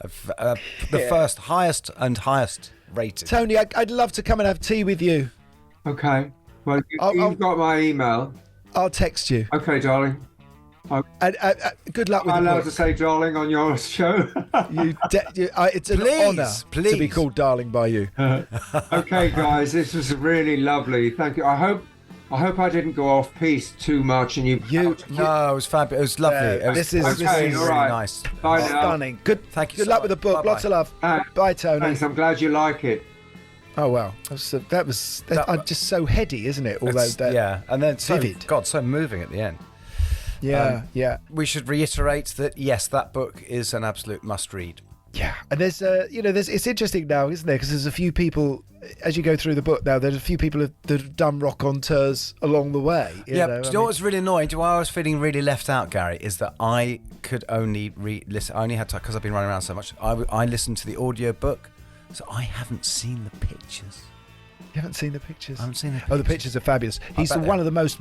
The first highest rated. Tony, I'd love to come and have tea with you. Okay. Well, you've got my email. I'll text you. Okay, darling. Good luck with Am the I allowed book. to say darling on your show? It's an honour to be called darling by you. Okay, guys, this was really lovely. Thank you. I hope I didn't go off piece too much, and No, it was fabulous. It was lovely. This is all really right. nice. Bye now. Stunning. Good. Thank you. Good so luck much. with the book. Bye-bye. Lots of love. Bye, Tony. Thanks. I'm glad you like it. Oh wow, that was just so heady, isn't it? Although and then vivid. so moving at the end. Yeah. We should reiterate that yes, that book is an absolute must-read. Yeah, and there's it's interesting now, isn't there? Because there's a few people, as you go through the book now, there's a few people that have done Rockonteurs along the way. Do you know what's really annoying? Why I was feeling really left out, Gary, is that I could only listen. I only had time because I've been running around so much. I listened to the audio book, so I haven't seen the pictures. You haven't seen the pictures? I haven't seen the pictures. Oh, the pictures are fabulous. He's one of the most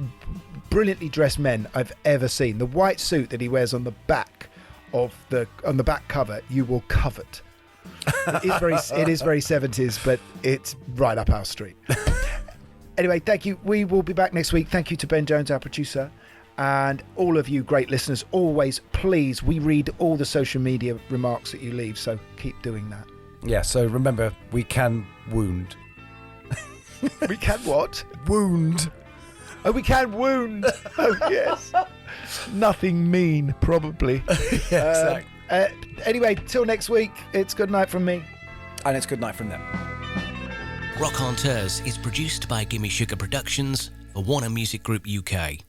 brilliantly dressed men I've ever seen. The white suit that he wears on the back cover, you will covet. It is very 70s, but it's right up our street. Anyway, thank you. We will be back next week. Thank you to Ben Jones, our producer, and all of you great listeners. Always, please, we read all the social media remarks that you leave, so keep doing that. Yeah, so remember, we can wound. We can what? Wound. Oh, we can wound. Oh, yes. Nothing mean, probably. Yeah, exactly. Anyway, till next week, it's good night from me. And it's good night from them. Rockonteurs is produced by Gimme Sugar Productions for Warner Music Group UK.